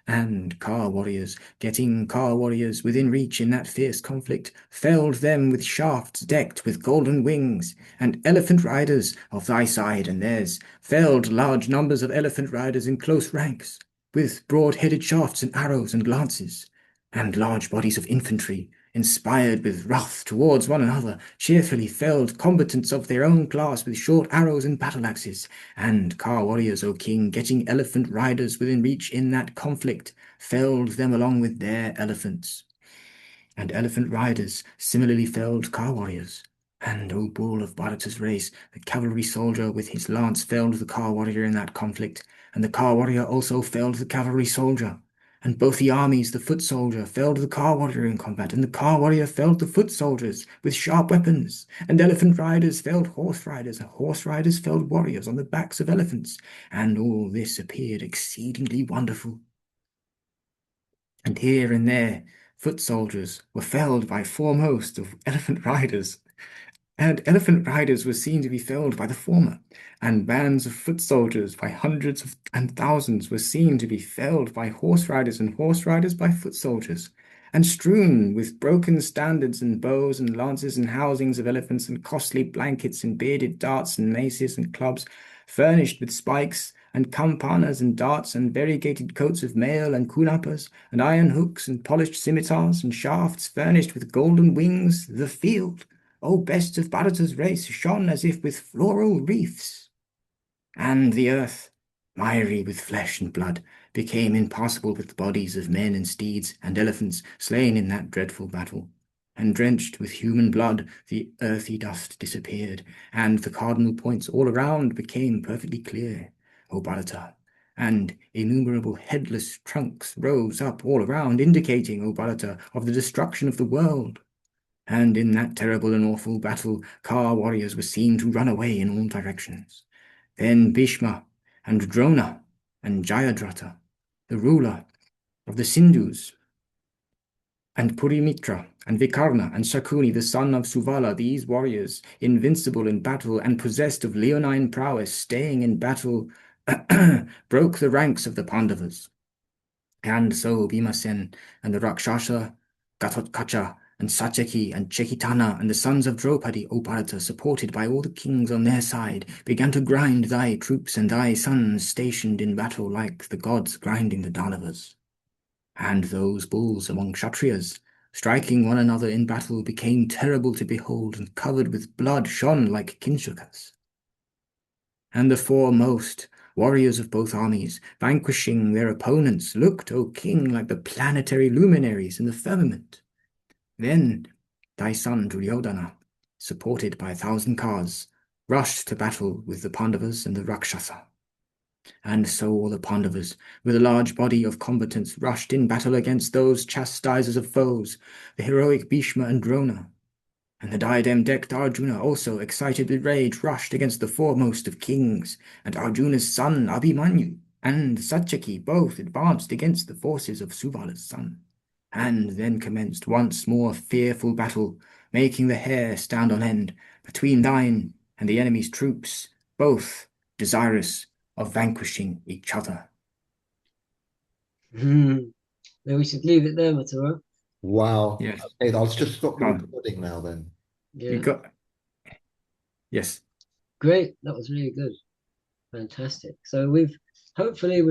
And Car warriors, getting Car warriors within reach in that fierce conflict, felled them with shafts decked with golden wings, and elephant riders of thy side and theirs felled large numbers of elephant riders in close ranks, with broad-headed shafts and arrows and lances, and large bodies of infantry, inspired with wrath towards one another, cheerfully felled combatants of their own class with short arrows and battle-axes, and Car warriors, O king, getting elephant riders within reach in that conflict, felled them along with their elephants. And elephant riders similarly felled Car warriors. And, O bull of Bharata's race, the cavalry soldier with his lance felled the Car warrior in that conflict, and the Car warrior also felled the cavalry soldier. And both the armies, the foot soldier, felled the Car warrior in combat, and the Car warrior felled the foot soldiers with sharp weapons. And elephant riders felled horse riders, and horse riders felled warriors on the backs of elephants. And all this appeared exceedingly wonderful. And here and there, foot soldiers were felled by foremost of elephant riders, and elephant riders were seen to be felled by the former, and bands of foot soldiers by hundreds and thousands were seen to be felled by horse riders, and horse riders by foot soldiers. And strewn with broken standards and bows and lances and housings of elephants and costly blankets and bearded darts and maces and clubs, furnished with spikes and campanas and darts and variegated coats of mail and kunapas and iron hooks and polished scimitars and shafts furnished with golden wings, the field, O best of Bharata's race, shone as if with floral wreaths. And the earth, miry with flesh and blood, became impassable with the bodies of men and steeds and elephants slain in that dreadful battle. And drenched with human blood, the earthy dust disappeared, and the cardinal points all around became perfectly clear, O Bharata. And innumerable headless trunks rose up all around, indicating, O Bharata, of the destruction of the world. And in that terrible and awful battle, Car warriors were seen to run away in all directions. Then Bhishma and Drona and Jayadratha, the ruler of the Sindhus, and Purimitra and Vikarna and Shakuni, the son of Suvala, these warriors, invincible in battle and possessed of leonine prowess, staying in battle, broke the ranks of the Pandavas. And so Bhimasen and the Rakshasa, Gatotkacha, and Satyaki and Chekitana and the sons of Draupadi, O Bharata, supported by all the kings on their side, began to grind thy troops and thy sons stationed in battle like the gods grinding the Danavas. And those bulls among Kshatriyas, striking one another in battle, became terrible to behold, and covered with blood shone like Kinshakas. And the foremost warriors of both armies, vanquishing their opponents, looked, O king, like the planetary luminaries in the firmament. Then thy son Duryodhana, supported by 1,000 cars, rushed to battle with the Pandavas and the Rakshasa. And so all the Pandavas, with a large body of combatants, rushed in battle against those chastisers of foes, the heroic Bhishma and Drona. And the diadem-decked Arjuna, also excited with rage, rushed against the foremost of kings, and Arjuna's son Abhimanyu and Satyaki both advanced against the forces of Suvala's son. And then commenced once more fearful battle, making the hair stand on end, between thine and the enemy's troops, both desirous of vanquishing each other. Then we should leave it there, Matura. Wow. Yes. Okay, I'll just stop the Oh, recording now then. you Yeah, got yes. great. That was really good. Fantastic. So hopefully we've